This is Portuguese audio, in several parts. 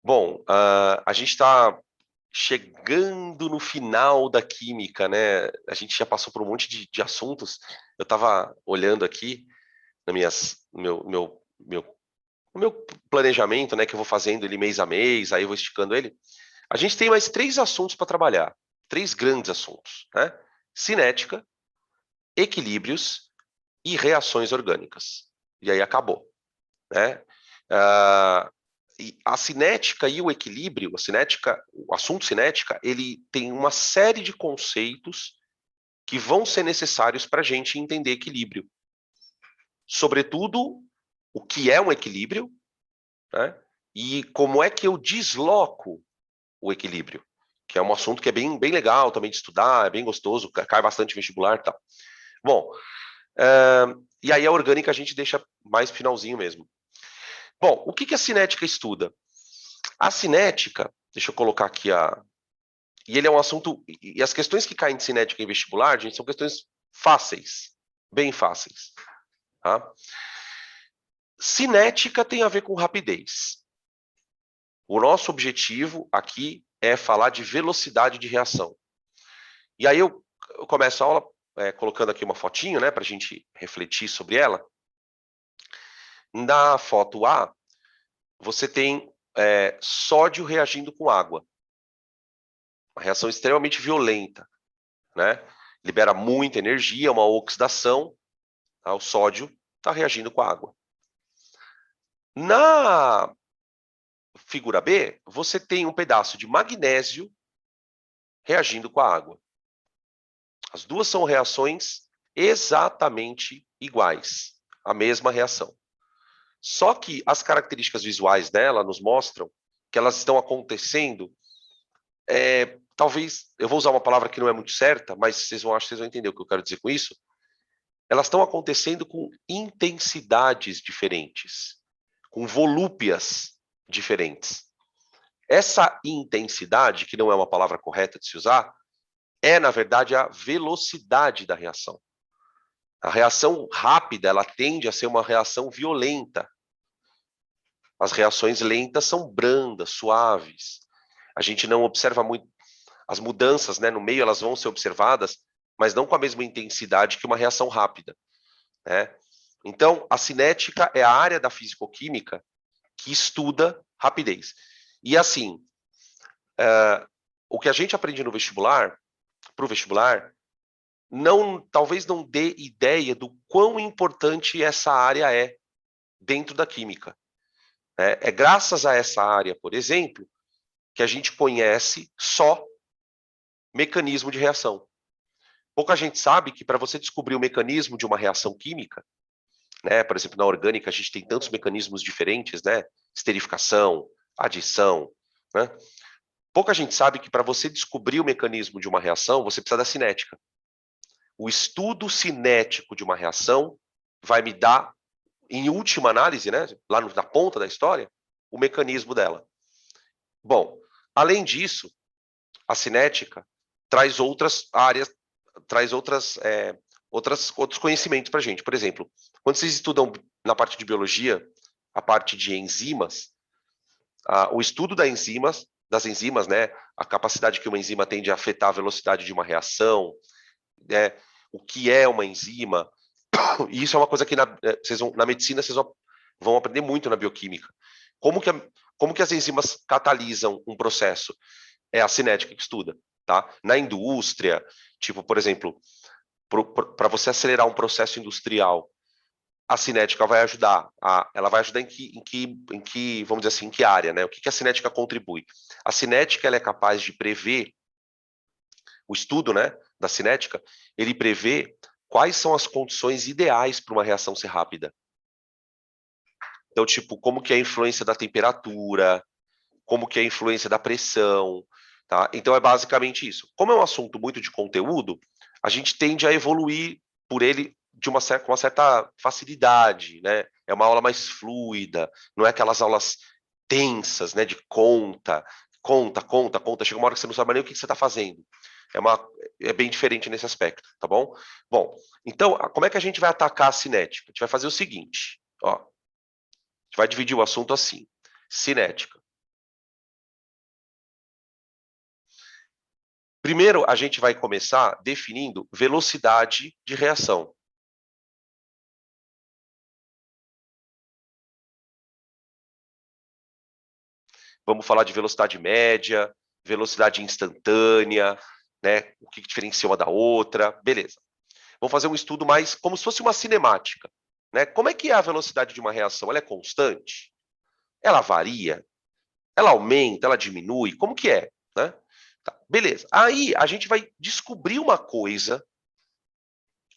Bom, a gente está chegando no final da química, né? A gente já passou por um monte de assuntos. Eu estava olhando aqui na no meu planejamento, né? Que eu vou fazendo ele mês a mês, aí eu vou esticando ele. A gente tem mais três assuntos para trabalhar, três grandes assuntos, né? Cinética, equilíbrios e reações orgânicas. E aí acabou, né? Ah, e a cinética e o equilíbrio, a cinética, o assunto cinética, ele tem uma série de conceitos que vão ser necessários para a gente entender equilíbrio. Sobretudo, o que é um equilíbrio, né? E como é que eu desloco o equilíbrio, que é um assunto que é bem legal também de estudar, é bem gostoso, cai bastante vestibular e tal. Bom, e aí a orgânica a gente deixa mais finalzinho mesmo. Bom, o que a cinética estuda? A cinética, deixa eu colocar aqui a. E ele é um assunto. E as questões que caem de cinética em vestibular, gente, são questões fáceis, bem fáceis. Tá? Cinética tem a ver com rapidez. O nosso objetivo aqui é falar de velocidade de reação. E aí eu começo a aula colocando aqui uma fotinho, né, para a gente refletir sobre ela. Na foto A, você tem sódio reagindo com água. Uma reação extremamente violenta, né? Libera muita energia, uma oxidação, tá? O sódio está reagindo com a água. Na figura B, você tem um pedaço de magnésio reagindo com a água. As duas são reações exatamente iguais, a mesma reação. Só que as características visuais dela nos mostram que elas estão acontecendo. Talvez, eu vou usar uma palavra que não é muito certa, mas acho que vocês vão entender o que eu quero dizer com isso. Elas estão acontecendo com intensidades diferentes, com volúpias diferentes. Essa intensidade, que não é uma palavra correta de se usar, é, na verdade, a velocidade da reação. A reação rápida, ela tende a ser uma reação violenta. As reações lentas são brandas, suaves. A gente não observa muito as mudanças, né, no meio, elas vão ser observadas, mas não com a mesma intensidade que uma reação rápida, né? Então, a cinética é a área da fisicoquímica que estuda rapidez. E assim, o que a gente aprende no vestibular, para o vestibular, talvez não dê ideia do quão importante essa área é dentro da química. É graças a essa área, por exemplo, que a gente conhece só mecanismo de reação. Pouca gente sabe que para você descobrir o mecanismo de uma reação química, né, por exemplo, na orgânica a gente tem tantos mecanismos diferentes, né, esterificação, adição, né? Pouca gente sabe que para você descobrir o mecanismo de uma reação, você precisa da cinética. O estudo cinético de uma reação vai me dar, em última análise, né, lá na ponta da história, o mecanismo dela. Bom, além disso, a cinética traz outras áreas, traz outros conhecimentos para a gente. Por exemplo, quando vocês estudam na parte de biologia, a parte de enzimas, o estudo das enzimas, né, a capacidade que uma enzima tem de afetar a velocidade de uma reação, né, o que é uma enzima, e isso é uma coisa que na medicina vocês vão aprender muito na bioquímica. Como que, como que as enzimas catalisam um processo? É a cinética que estuda, tá? Na indústria, tipo, por exemplo, para você acelerar um processo industrial, a cinética vai ajudar. Ela vai ajudar em que, vamos dizer assim, em que área, né? O que a cinética contribui? A cinética ela é capaz de prever, o estudo, né, da cinética, ele prevê quais são as condições ideais para uma reação ser rápida. Então, tipo, como que é a influência da temperatura, como que é a influência da pressão, tá? Então é basicamente isso. Como é um assunto muito de conteúdo, a gente tende a evoluir por ele com uma certa facilidade, né? É uma aula mais fluida, não é aquelas aulas tensas, né? De conta. Chega uma hora que você não sabe nem o que você está fazendo. É bem diferente nesse aspecto, tá bom? Bom, então, como é que a gente vai atacar a cinética? A gente vai fazer o seguinte, ó. A gente vai dividir o assunto assim. Cinética. Primeiro, a gente vai começar definindo velocidade de reação. Vamos falar de velocidade média, velocidade instantânea, né? O que diferencia uma da outra, beleza. Vamos fazer um estudo mais como se fosse uma cinemática, né? Como é que é a velocidade de uma reação? Ela é constante? Ela varia? Ela aumenta? Ela diminui? Como que é, né? Tá, beleza. Aí a gente vai descobrir uma coisa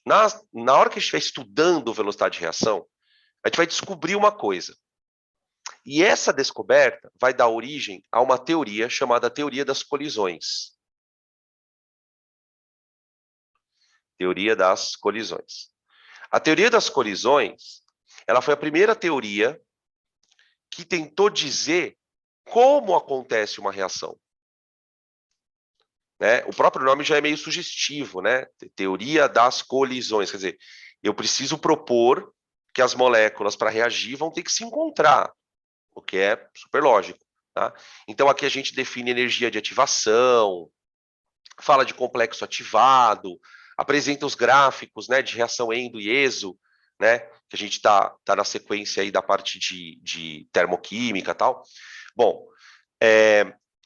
na hora que a gente estiver estudando velocidade de reação, a gente vai descobrir uma coisa. E essa descoberta vai dar origem a uma teoria chamada teoria das colisões. Teoria das colisões. A teoria das colisões, ela foi a primeira teoria que tentou dizer como acontece uma reação. Né? O próprio nome já é meio sugestivo, né? Teoria das colisões, quer dizer, eu preciso propor que as moléculas para reagir vão ter que se encontrar, o que é super lógico. Tá? Então aqui a gente define energia de ativação, fala de complexo ativado, apresenta os gráficos, né, de reação endo e exo, né, que a gente tá na sequência aí da parte de termoquímica e tal. Bom,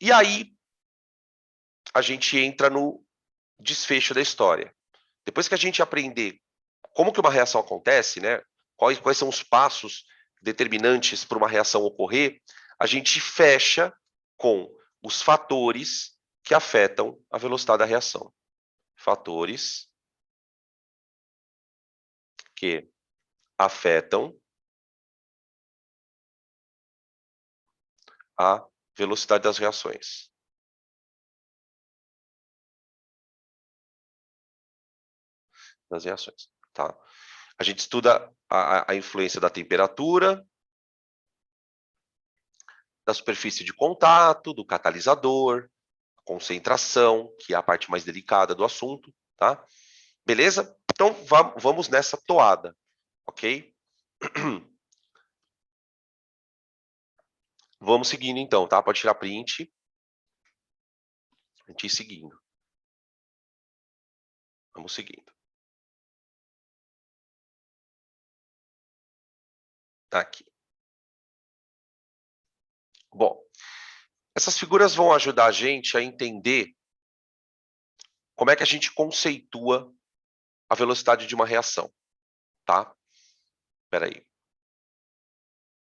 e aí a gente entra no desfecho da história. Depois que a gente aprender como que uma reação acontece, né, quais são os passos determinantes para uma reação ocorrer, a gente fecha com os fatores que afetam a velocidade da reação. Fatores que afetam a velocidade das reações. Das reações, tá? A gente estuda a influência da temperatura, da superfície de contato, do catalisador, concentração, que é a parte mais delicada do assunto, tá? Beleza? Então vamos nessa toada, ok? Vamos seguindo então, tá? Pode tirar print. A gente ir seguindo. Vamos seguindo. Tá aqui. Bom, essas figuras vão ajudar a gente a entender como é que a gente conceitua a velocidade de uma reação, tá? Espera aí.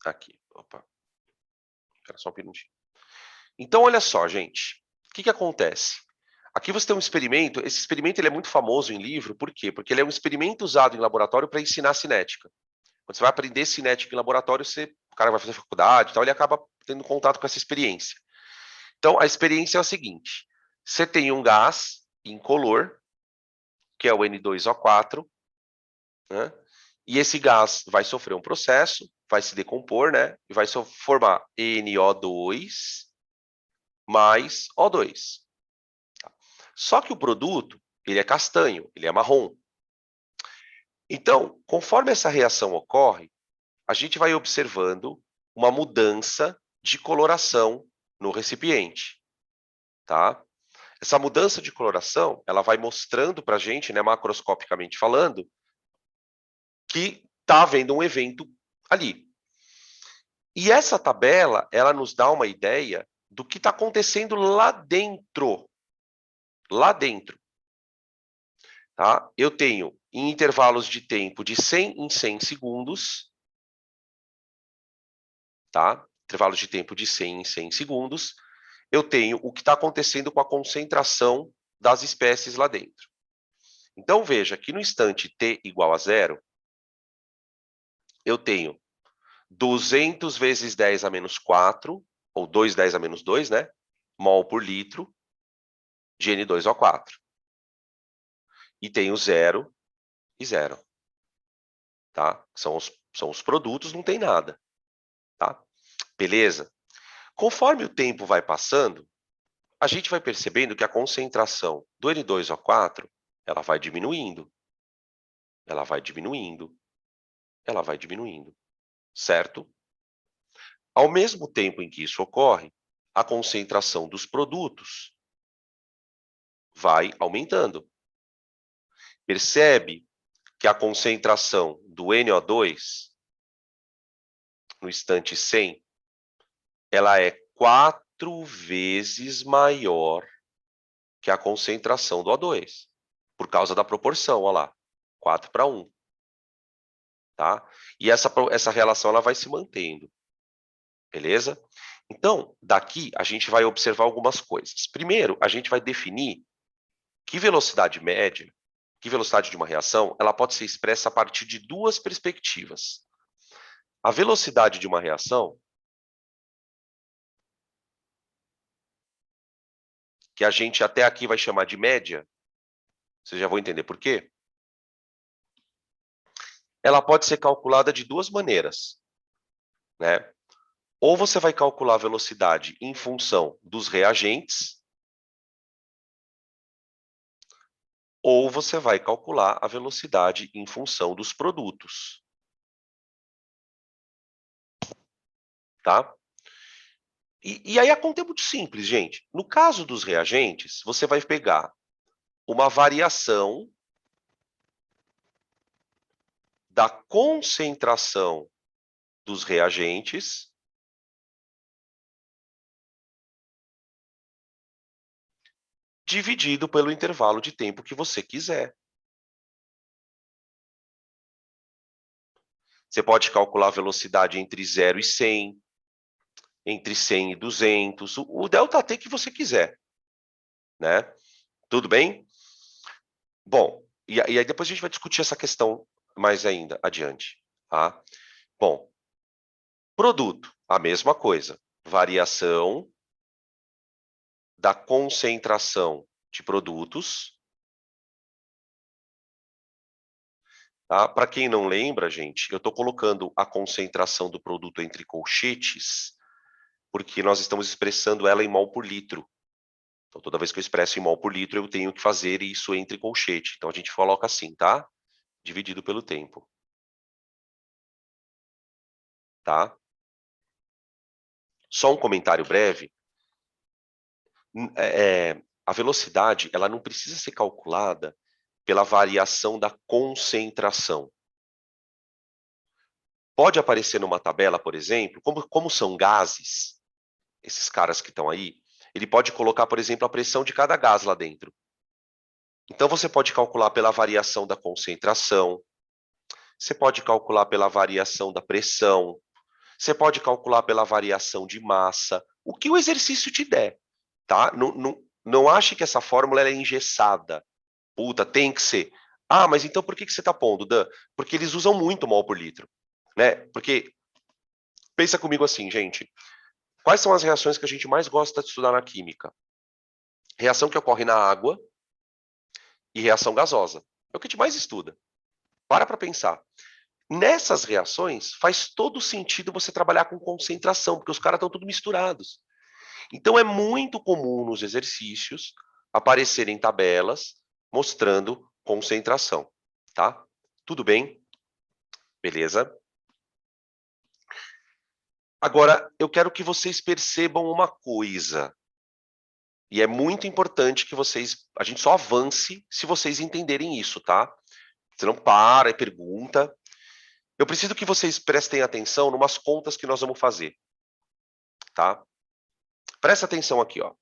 Aqui. Opa. Espera só um minutinho. Então, olha só, gente. O que acontece? Aqui você tem um experimento. Esse experimento ele é muito famoso em livro. Por quê? Porque ele é um experimento usado em laboratório para ensinar cinética. Quando você vai aprender cinética em laboratório, o cara vai fazer faculdade e tal, ele acaba tendo contato com essa experiência. Então, a experiência é a seguinte. Você tem um gás incolor, que é o N2O4, né? E esse gás vai sofrer um processo, vai se decompor, né? E vai formar NO2 mais O2. Só que o produto, ele é castanho, ele é marrom. Então, conforme essa reação ocorre, a gente vai observando uma mudança de coloração no recipiente, tá? Essa mudança de coloração, ela vai mostrando para a gente, né, macroscopicamente falando, que está havendo um evento ali. E essa tabela, ela nos dá uma ideia do que está acontecendo lá dentro. Lá dentro. Tá? Eu tenho, em intervalos de tempo de 100 em 100 segundos, tá? Intervalos de tempo de 100 em 100 segundos, eu tenho o que está acontecendo com a concentração das espécies lá dentro. Então, veja que no instante t igual a zero, eu tenho 200 vezes 10 a menos 4, ou 2 10 a menos 2, né? Mol por litro de N2O4. E tenho 0 e 0. Tá? São os produtos, não tem nada. Tá? Beleza? Conforme o tempo vai passando, a gente vai percebendo que a concentração do N2O4 ela vai diminuindo. Ela vai diminuindo. Ela vai diminuindo. Certo? Ao mesmo tempo em que isso ocorre, a concentração dos produtos vai aumentando. Percebe que a concentração do NO2 no instante 100, ela é 4 vezes maior que a concentração do O2, por causa da proporção, olha lá, 4:1. Tá? E essa relação ela vai se mantendo, beleza? Então, daqui a gente vai observar algumas coisas. Primeiro, a gente vai definir que velocidade média, que velocidade de uma reação, ela pode ser expressa a partir de duas perspectivas. A velocidade de uma reação, que a gente até aqui vai chamar de média, vocês já vão entender por quê. Ela pode ser calculada de duas maneiras, né? Ou você vai calcular a velocidade em função dos reagentes, ou você vai calcular a velocidade em função dos produtos. Tá? E aí a conta é muito simples, gente. No caso dos reagentes, você vai pegar uma variação da concentração dos reagentes dividido pelo intervalo de tempo que você quiser. Você pode calcular a velocidade entre 0 e 100, entre 100 e 200, o ΔT que você quiser, né? Tudo bem? Bom, e aí depois a gente vai discutir essa questão mais ainda adiante, tá? Bom, produto, a mesma coisa. Variação da concentração de produtos. Tá? Para quem não lembra, gente, eu estou colocando a concentração do produto entre colchetes, porque nós estamos expressando ela em mol por litro. Então, toda vez que eu expresso em mol por litro, eu tenho que fazer isso entre colchete. Então, a gente coloca assim, tá? Dividido pelo tempo. Tá? Só um comentário breve. A velocidade, ela não precisa ser calculada pela variação da concentração. Pode aparecer numa tabela, por exemplo, como são gases, esses caras que estão aí, ele pode colocar, por exemplo, a pressão de cada gás lá dentro. Então, você pode calcular pela variação da concentração, você pode calcular pela variação da pressão, você pode calcular pela variação de massa, o que o exercício te der, tá? Não ache que essa fórmula é engessada. Puta, tem que ser. Ah, mas então por que você está pondo, Dan? Porque eles usam muito mol por litro, né? Porque, pensa comigo assim, gente, quais são as reações que a gente mais gosta de estudar na química? Reação que ocorre na água e reação gasosa. É o que a gente mais estuda. Para pensar. Nessas reações, faz todo sentido você trabalhar com concentração, porque os caras estão tudo misturados. Então, é muito comum nos exercícios aparecerem tabelas mostrando concentração, tá? Tudo bem? Beleza? Agora, eu quero que vocês percebam uma coisa. E é muito importante que a gente só avance se vocês entenderem isso, tá? Você não para e pergunta. Eu preciso que vocês prestem atenção numas contas que nós vamos fazer, tá? Presta atenção aqui, ó.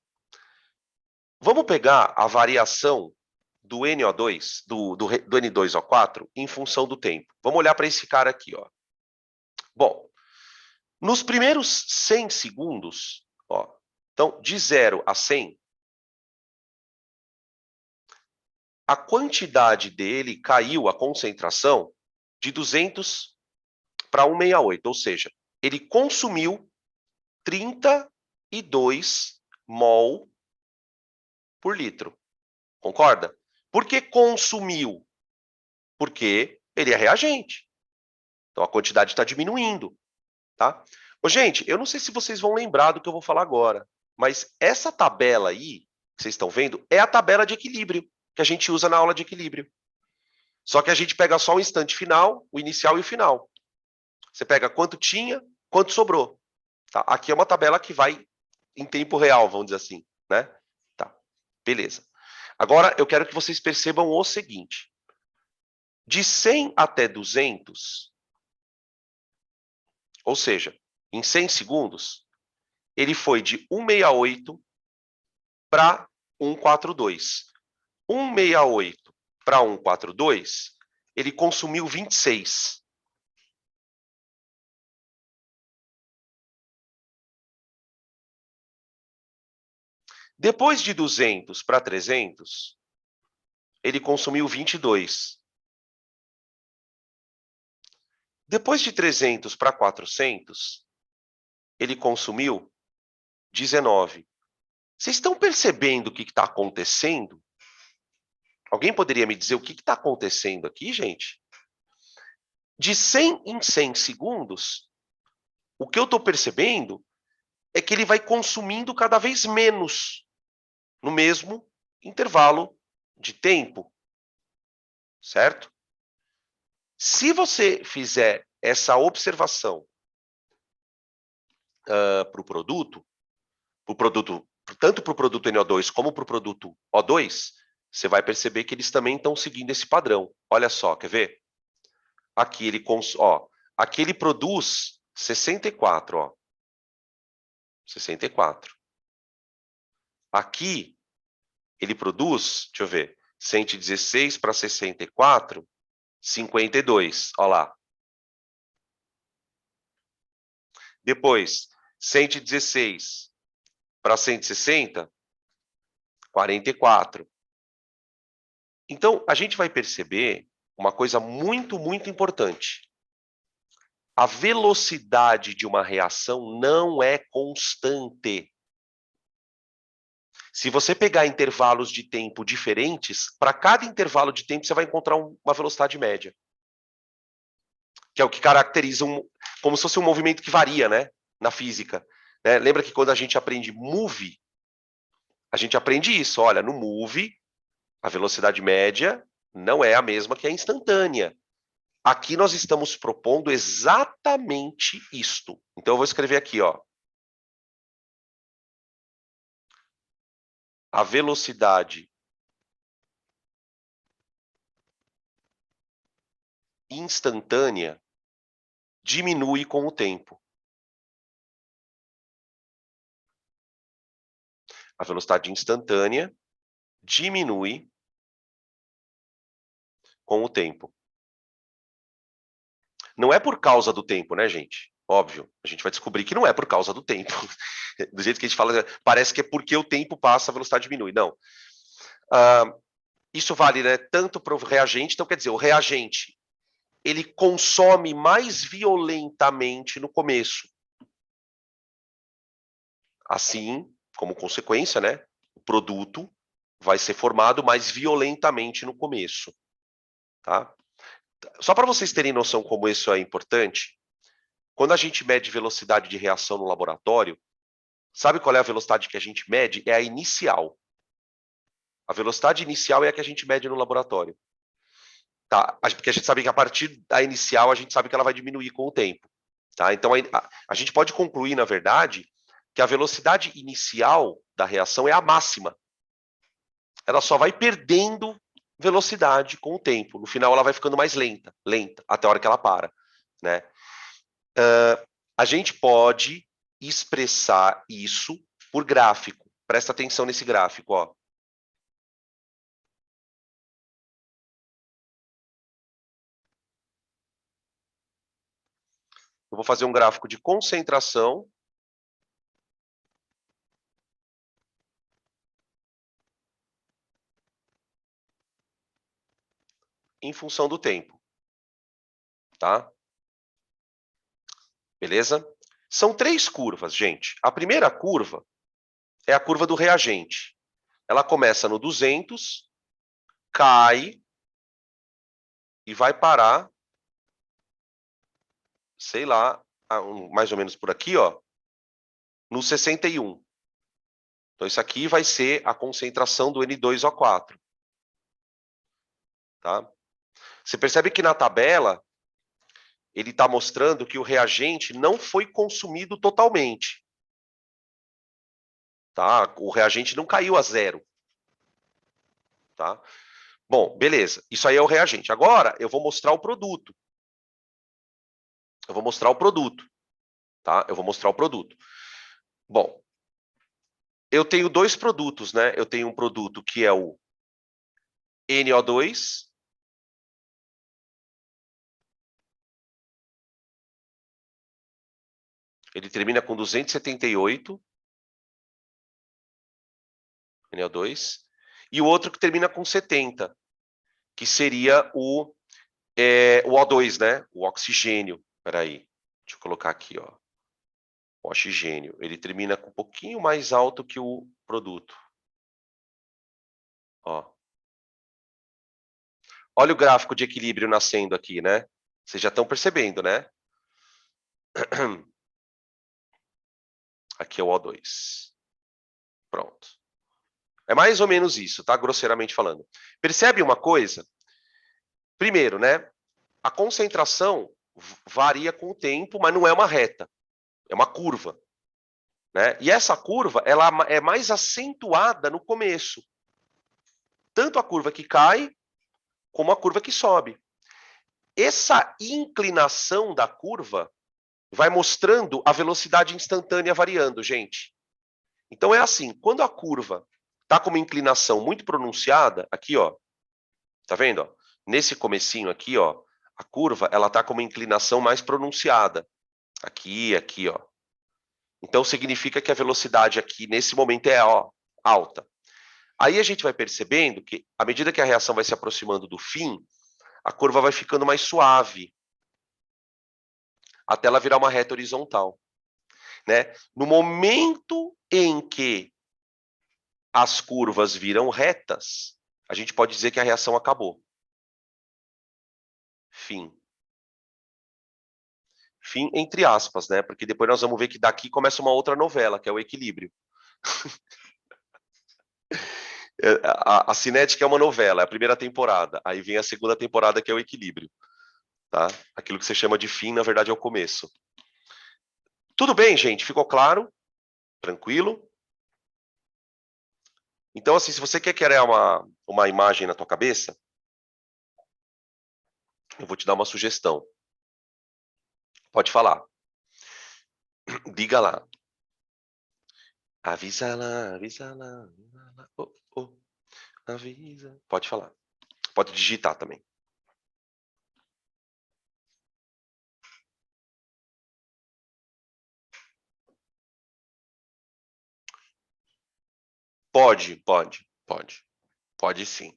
Vamos pegar a variação do NO2, do N2O4, em função do tempo. Vamos olhar para esse cara aqui, ó. Bom, nos primeiros 100 segundos, ó, então, de 0 a 100, a quantidade dele caiu, a concentração, de 200 para 168, ou seja, ele consumiu 32 mol por litro. Concorda? Por que consumiu? Porque ele é reagente. Então, a quantidade está diminuindo. Tá? Ô, gente, eu não sei se vocês vão lembrar do que eu vou falar agora, mas essa tabela aí, que vocês estão vendo, é a tabela de equilíbrio que a gente usa na aula de equilíbrio. Só que a gente pega só o instante final, o inicial e o final. Você pega quanto tinha, quanto sobrou. Tá? Aqui é uma tabela que vai em tempo real, vamos dizer assim, né? Tá, beleza. Agora, eu quero que vocês percebam o seguinte. De 100 até 200, ou seja, em 100 segundos, ele foi de 168 para 142. 168 para 142, ele consumiu 26. Depois de 200 para 300, ele consumiu 22. Depois de 300 para 400, ele consumiu 19. Vocês estão percebendo o que está acontecendo? Alguém poderia me dizer o que está acontecendo aqui, gente? De 100 em 100 segundos, o que eu estou percebendo é que ele vai consumindo cada vez menos no mesmo intervalo de tempo, certo? Se você fizer essa observação para o produto, tanto para o produto NO2 como para o produto O2, você vai perceber que eles também estão seguindo esse padrão. Olha só, quer ver? Aqui ele produz 64, ó. 64. Aqui ele produz, deixa eu ver, 116 para 64, 52, ó lá. Depois, 116 para 160, 44. Então, a gente vai perceber uma coisa muito, muito importante. A velocidade de uma reação não é constante. Se você pegar intervalos de tempo diferentes, para cada intervalo de tempo você vai encontrar uma velocidade média. Que é o que caracteriza como se fosse um movimento que varia, né? Na física. Né? Lembra que quando a gente aprende move, a gente aprende isso. Olha, no move, a velocidade média não é a mesma que a instantânea. Aqui nós estamos propondo exatamente isto. Então eu vou escrever aqui, ó. A velocidade instantânea diminui com o tempo. A velocidade instantânea diminui com o tempo. Não é por causa do tempo, né, gente? Óbvio, a gente vai descobrir que não é por causa do tempo. Do jeito que a gente fala, parece que é porque o tempo passa, a velocidade diminui. Não. Isso vale, né, tanto para o reagente, então quer dizer, o reagente, ele consome mais violentamente no começo. Assim, como consequência, né, o produto vai ser formado mais violentamente no começo. Tá? Só para vocês terem noção como isso é importante, quando a gente mede velocidade de reação no laboratório, sabe qual é a velocidade que a gente mede? É a inicial. A velocidade inicial é a que a gente mede no laboratório. Tá? Porque a gente sabe que a partir da inicial, a gente sabe que ela vai diminuir com o tempo. Tá? Então, a gente pode concluir, na verdade, que a velocidade inicial da reação é a máxima. Ela só vai perdendo velocidade com o tempo. No final, ela vai ficando mais lenta, até a hora que ela para. Né? A gente pode expressar isso por gráfico. Presta atenção nesse gráfico, ó. Eu vou fazer um gráfico de concentração em função do tempo. Tá? Beleza? São 3 curvas, gente. A primeira curva é a curva do reagente. Ela começa no 200, cai e vai parar, sei lá, mais ou menos por aqui, ó, no 61. Então, isso aqui vai ser a concentração do N2O4. Tá? Você percebe que na tabela, ele está mostrando que o reagente não foi consumido totalmente. Tá? O reagente não caiu a zero. tá? Bom, beleza. Isso aí é o reagente. Agora, eu vou mostrar o produto. Eu vou mostrar o produto, tá? Eu vou mostrar o produto. Bom, eu tenho dois produtos, né? Eu tenho um produto que é o NO2, ele termina com 278, NO2, e o outro que termina com 70, que seria o O2, né? O oxigênio. Peraí, deixa eu colocar aqui, ó. O oxigênio. Ele termina com um pouquinho mais alto que o produto. Ó. Olha o gráfico de equilíbrio nascendo aqui, né? Vocês já estão percebendo, né? Aqui é o O2. Pronto. É mais ou menos isso, tá? Grosseiramente falando. Percebe uma coisa? Primeiro, né? A concentração varia com o tempo, mas não é uma reta. É uma curva. Né? E essa curva ela é mais acentuada no começo. Tanto a curva que cai, como a curva que sobe. Essa inclinação da curva vai mostrando a velocidade instantânea variando, gente. Então é assim, quando a curva está com uma inclinação muito pronunciada, aqui, ó, tá vendo? Ó? Nesse comecinho aqui, ó, a curva ela está com uma inclinação mais pronunciada. Aqui, ó. Então significa que a velocidade aqui nesse momento é ó, alta. Aí a gente vai percebendo que, à medida que a reação vai se aproximando do fim, a curva vai ficando mais suave, até ela virar uma reta horizontal. Né? No momento em que as curvas viram retas, a gente pode dizer que a reação acabou. Fim. Fim entre aspas, né? Porque depois nós vamos ver que daqui começa uma outra novela, que é o equilíbrio. A cinética é uma novela, é a primeira temporada. Aí vem a segunda temporada, que é o equilíbrio. Tá? Aquilo que você chama de fim, na verdade, é o começo. Tudo bem, gente? Ficou claro? Tranquilo? Então, assim, se você quer criar uma imagem na tua cabeça, eu vou te dar uma sugestão. Pode falar. Diga lá. Avisa lá, avisa lá. Avisa lá. Oh, oh, avisa. Pode falar. Pode digitar também. Pode, pode, pode. Pode sim.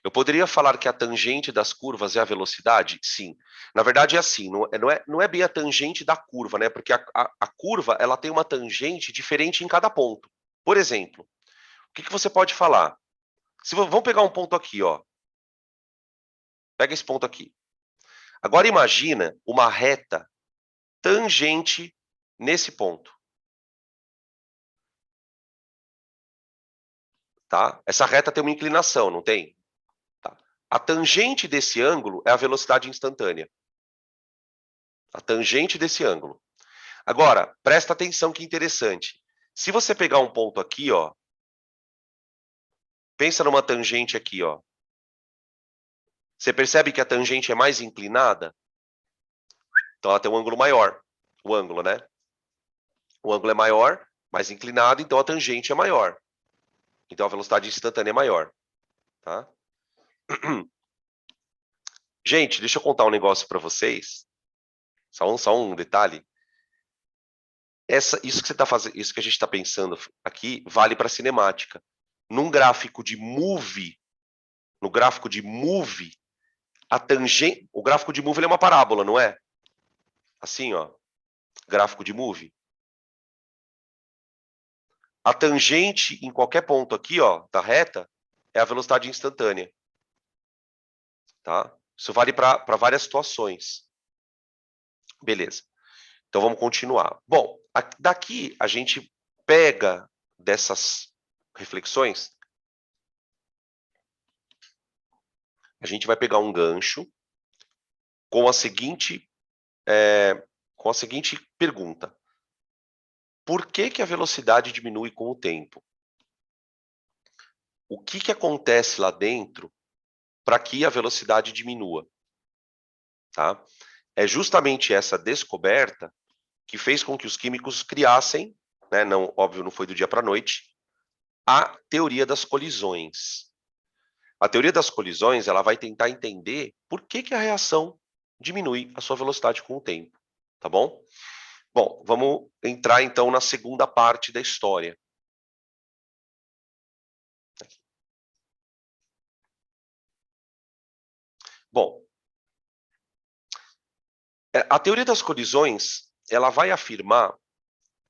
Eu poderia falar que a tangente das curvas é a velocidade? Sim. Na verdade é assim, não é bem a tangente da curva, né? Porque a curva ela tem uma tangente diferente em cada ponto. Por exemplo, o que você pode falar? Vamos pegar um ponto aqui, ó. Pega esse ponto aqui. Agora imagina uma reta tangente nesse ponto. Tá? Essa reta tem uma inclinação, não tem? Tá. A tangente desse ângulo é a velocidade instantânea. A tangente desse ângulo. Agora, presta atenção que interessante. Se você pegar um ponto aqui, ó, pensa numa tangente aqui, ó. Você percebe que a tangente é mais inclinada? Então ela tem um ângulo maior. O ângulo, né? O ângulo é maior, mais inclinado, então a tangente é maior. Então a velocidade instantânea é maior. Tá? Gente, deixa eu contar um negócio para vocês. Só um detalhe. Isso que você tá fazendo, isso que a gente está pensando aqui, vale para cinemática. Num gráfico de movie, no gráfico de movie, o gráfico de movie é uma parábola, não é? Assim, ó, gráfico de movie. A tangente em qualquer ponto aqui, ó, da reta, é a velocidade instantânea. Tá? Isso vale para várias situações. Beleza. Então vamos continuar. Bom, daqui a gente pega dessas reflexões, a gente vai pegar um gancho com a seguinte, com a seguinte pergunta. Por que a velocidade diminui com o tempo? o que acontece lá dentro para que a velocidade diminua, tá? É justamente essa descoberta que fez com que os químicos criassem, né, não, óbvio, não foi do dia para a noite, a teoria das colisões. A teoria das colisões, ela vai tentar entender por que a reação diminui a sua velocidade com o tempo, tá bom? Bom, vamos entrar então na segunda parte da história. Bom, a teoria das colisões, ela vai afirmar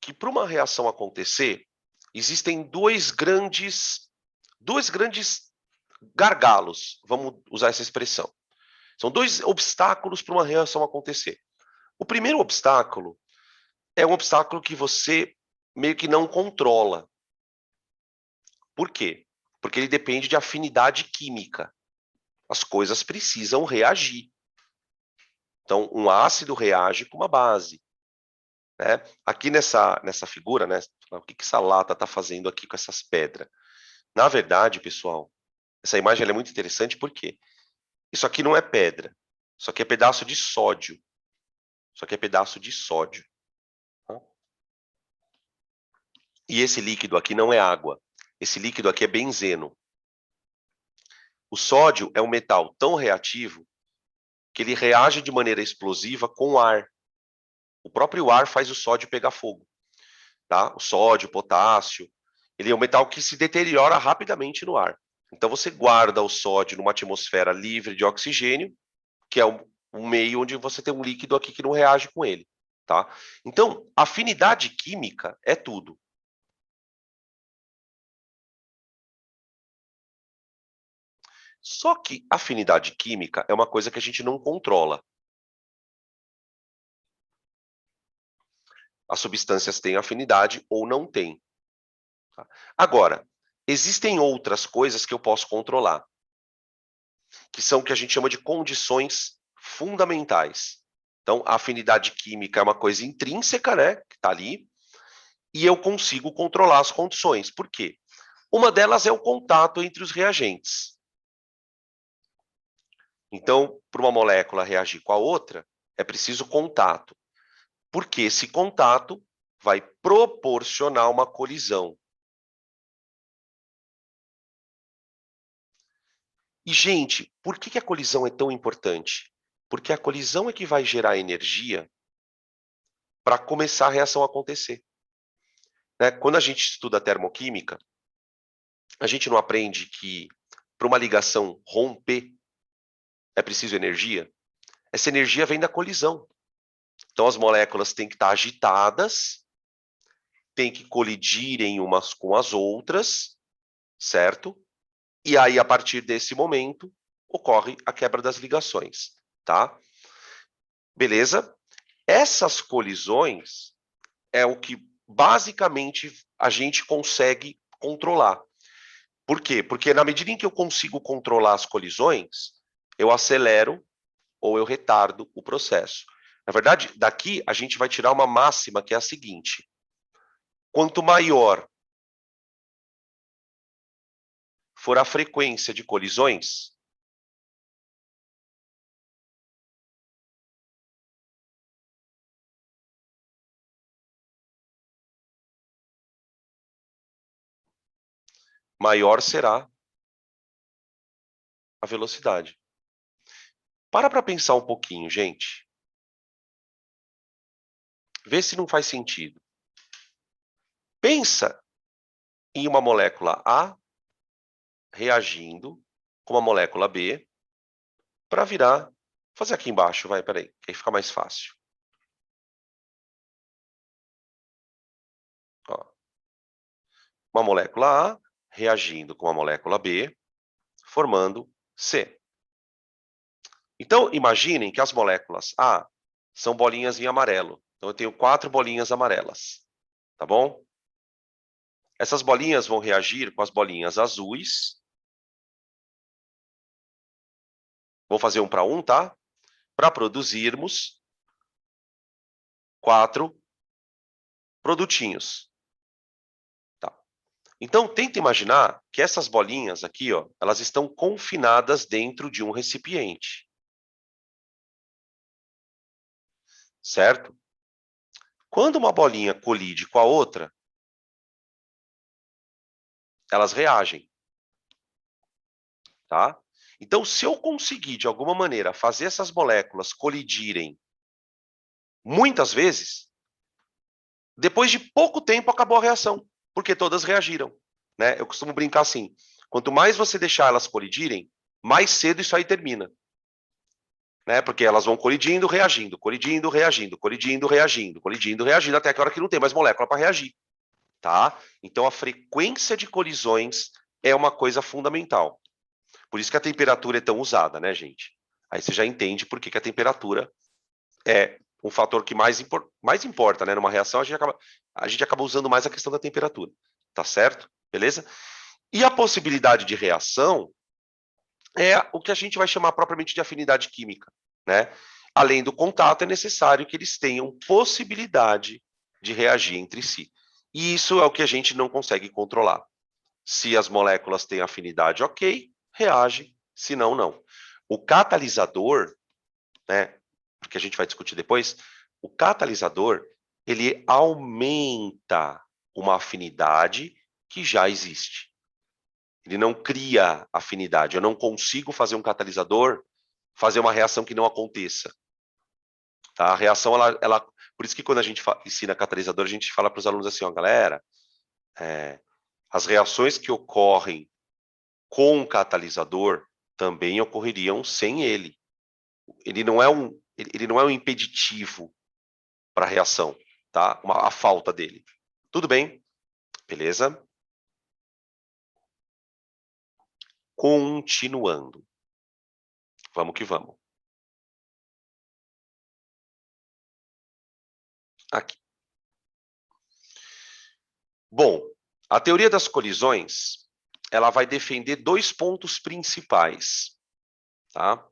que para uma reação acontecer, existem dois grandes gargalos, vamos usar essa expressão. São dois obstáculos para uma reação acontecer. O primeiro obstáculo é um obstáculo que você meio que não controla. Por quê? Porque ele depende de afinidade química. As coisas precisam reagir. Então, um ácido reage com uma base. Né? Aqui nessa figura, né, o que essa lata está fazendo aqui com essas pedras? Na verdade, pessoal, essa imagem ela é muito interessante porque isso aqui não é pedra. Isso aqui é pedaço de sódio. Isso aqui é pedaço de sódio. Tá? E esse líquido aqui não é água. Esse líquido aqui é benzeno. O sódio é um metal tão reativo que ele reage de maneira explosiva com o ar. O próprio ar faz o sódio pegar fogo. Tá? O sódio, o potássio, ele é um metal que se deteriora rapidamente no ar. Então você guarda o sódio numa atmosfera livre de oxigênio, que é um meio onde você tem um líquido aqui que não reage com ele. Tá? Então, afinidade química é tudo. Só que afinidade química é uma coisa que a gente não controla. As substâncias têm afinidade ou não têm. Tá? Agora, existem outras coisas que eu posso controlar, que são o que a gente chama de condições fundamentais. Então, a afinidade química é uma coisa intrínseca, né, que está ali, e eu consigo controlar as condições. Por quê? Uma delas é o contato entre os reagentes. Então, para uma molécula reagir com a outra, é preciso contato. Porque esse contato vai proporcionar uma colisão. E, gente, por que a colisão é tão importante? Porque a colisão é que vai gerar energia para começar a reação a acontecer. Né? Quando a gente estuda termoquímica, a gente não aprende que para uma ligação romper é preciso energia? Essa energia vem da colisão. Então as moléculas têm que estar agitadas, têm que colidirem umas com as outras, certo? E aí, a partir desse momento, ocorre a quebra das ligações, tá? Beleza? Essas colisões é o que basicamente a gente consegue controlar. Por quê? Porque na medida em que eu consigo controlar as colisões, eu acelero ou eu retardo o processo. Na verdade, daqui a gente vai tirar uma máxima que é a seguinte: quanto maior for a frequência de colisões, maior será a velocidade. Para pensar um pouquinho, gente. Vê se não faz sentido. Pensa em uma molécula A reagindo com uma molécula B para virar... Fazer aqui embaixo, vai, peraí, que aí fica mais fácil. Ó. Uma molécula A reagindo com a molécula B, formando C. Então, imaginem que as moléculas A são bolinhas em amarelo. Então, eu tenho 4 bolinhas amarelas, tá bom? Essas bolinhas vão reagir com as bolinhas azuis. Vou fazer um para um, tá? Para produzirmos 4 produtinhos. Tá. Então, tenta imaginar que essas bolinhas aqui, ó, elas estão confinadas dentro de um recipiente. Certo? Quando uma bolinha colide com a outra, elas reagem, tá? Então, se eu conseguir, de alguma maneira, fazer essas moléculas colidirem muitas vezes, depois de pouco tempo acabou a reação, porque todas reagiram, né? Eu costumo brincar assim, quanto mais você deixar elas colidirem, mais cedo isso aí termina, né? Porque elas vão colidindo, reagindo, colidindo, reagindo, colidindo, reagindo, colidindo, reagindo, até que a hora que não tem mais molécula para reagir, tá? Então, a frequência de colisões é uma coisa fundamental. Por isso que a temperatura é tão usada, né, gente? Aí você já entende por que a temperatura é um fator que mais importa, né? Numa reação, a gente acaba usando mais a questão da temperatura, tá certo? Beleza? E a possibilidade de reação é o que a gente vai chamar propriamente de afinidade química, né? Além do contato, é necessário que eles tenham possibilidade de reagir entre si. E isso é o que a gente não consegue controlar. Se as moléculas têm afinidade, ok, reage, se não, não. O catalisador, né, que a gente vai discutir depois, o catalisador, ele aumenta uma afinidade que já existe. Ele não cria afinidade. Eu não consigo fazer um catalisador fazer uma reação que não aconteça. Tá? A reação, por isso que quando a gente ensina catalisador, a gente fala para os alunos assim, ó, galera, as reações que ocorrem com o catalisador também ocorreriam sem ele. Ele não é um impeditivo para a reação, tá? A falta dele. Tudo bem? Beleza? Continuando. Vamos que vamos. Aqui. Bom, a teoria das colisões, ela vai defender dois pontos principais, tá?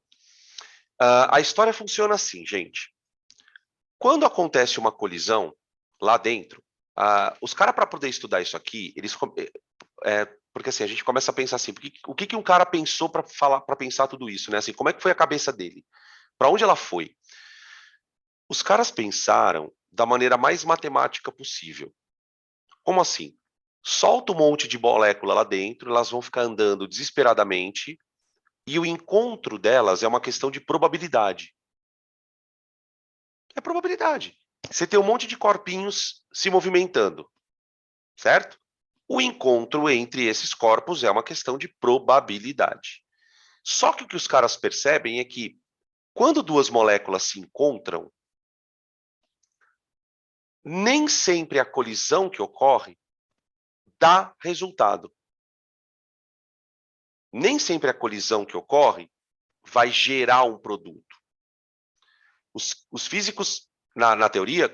A história funciona assim, gente. Quando acontece uma colisão lá dentro, os caras, para poder estudar isso aqui, porque assim, a gente começa a pensar assim, o que um cara pensou para pensar tudo isso, né? Assim, como é que foi a cabeça dele? Para onde ela foi? Os caras pensaram da maneira mais matemática possível. Como assim? Solta um monte de molécula lá dentro, elas vão ficar andando desesperadamente, e o encontro delas é uma questão de probabilidade. É probabilidade. Você tem um monte de corpinhos se movimentando, certo? O encontro entre esses corpos é uma questão de probabilidade. Só que o que os caras percebem é que quando duas moléculas se encontram, nem sempre a colisão que ocorre dá resultado. Nem sempre a colisão que ocorre vai gerar um produto. Os físicos, na teoria,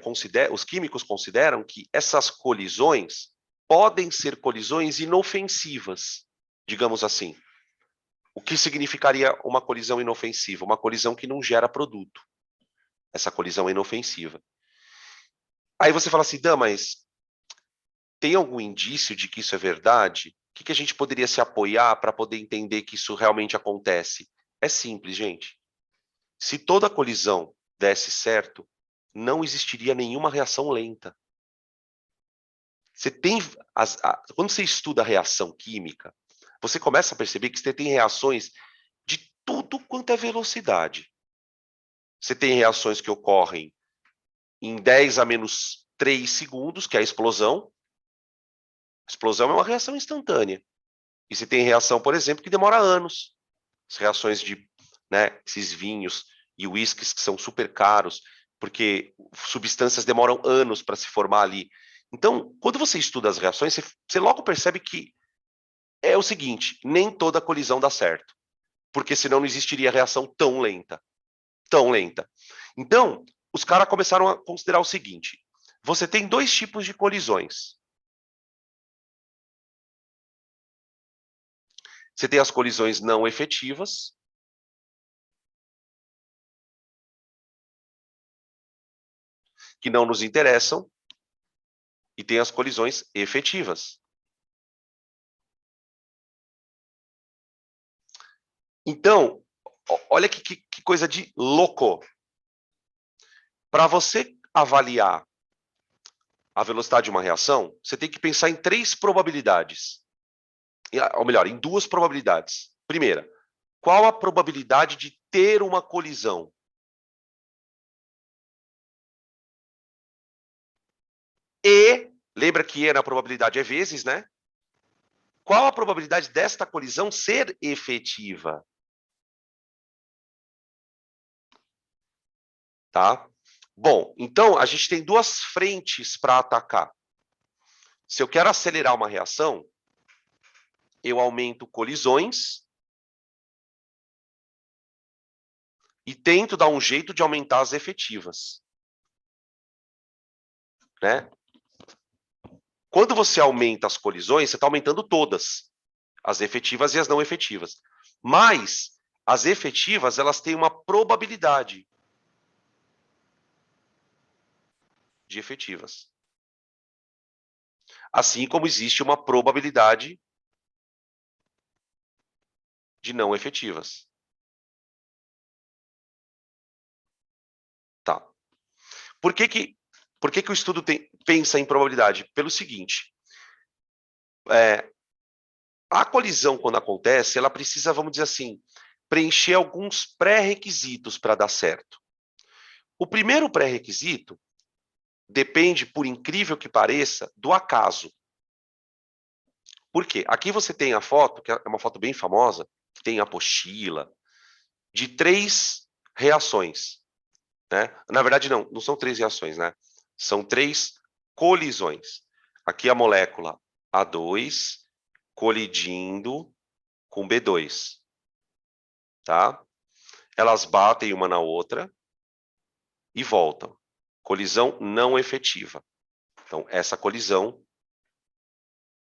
os químicos consideram que essas colisões podem ser colisões inofensivas, digamos assim. O que significaria uma colisão inofensiva? Uma colisão que não gera produto. Essa colisão é inofensiva. Aí você fala assim, Dan, mas tem algum indício de que isso é verdade? O que a gente poderia se apoiar para poder entender que isso realmente acontece? É simples, gente. Se toda colisão desse certo, não existiria nenhuma reação lenta. Você tem quando você estuda a reação química, você começa a perceber que você tem reações de tudo quanto é velocidade. Você tem reações que ocorrem em 10 a menos 3 segundos, que é a explosão. A explosão é uma reação instantânea. E você tem reação, por exemplo, que demora anos. As reações de, né, esses vinhos e uísques que são super caros, porque substâncias demoram anos para se formar ali. Então, quando você estuda as reações, você logo percebe que é o seguinte, nem toda colisão dá certo, porque senão não existiria reação tão lenta, tão lenta. Então, os caras começaram a considerar o seguinte, você tem dois tipos de colisões. Você tem as colisões não efetivas, que não nos interessam, e tem as colisões efetivas. Então, olha que coisa de louco. Para você avaliar a velocidade de uma reação, você tem que pensar em 3 probabilidades. Ou melhor, em 2 probabilidades. Primeira, qual a probabilidade de ter uma colisão? E, lembra que E na probabilidade é vezes, né? Qual a probabilidade desta colisão ser efetiva? Tá? Bom, então a gente tem 2 frentes para atacar. Se eu quero acelerar uma reação, eu aumento colisões e tento dar um jeito de aumentar as efetivas, né? Quando você aumenta as colisões, você está aumentando todas, as efetivas e as não efetivas. Mas as efetivas, elas têm uma probabilidade de efetivas. Assim como existe uma probabilidade de não efetivas. Tá. Por que o estudo pensa em probabilidade? Pelo seguinte, a colisão, quando acontece, ela precisa, vamos dizer assim, preencher alguns pré-requisitos para dar certo. O primeiro pré-requisito depende, por incrível que pareça, do acaso. Por quê? Aqui você tem a foto, que é uma foto bem famosa, que tem a apostila, de 3 reações. Né? Na verdade, não são 3 reações, né? São 3 colisões. Aqui a molécula A2 colidindo com B2. Tá? Elas batem uma na outra e voltam. Colisão não efetiva. Então, essa colisão,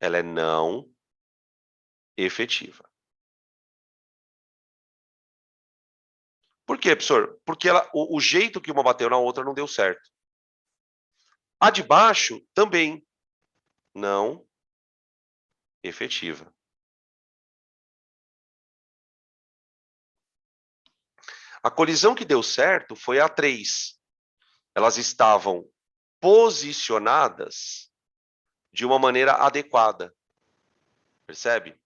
ela é não efetiva. Por quê, professor? Porque o jeito que uma bateu na outra não deu certo. A de baixo, também não efetiva. A colisão que deu certo foi a 3. Elas estavam posicionadas de uma maneira adequada. Percebe?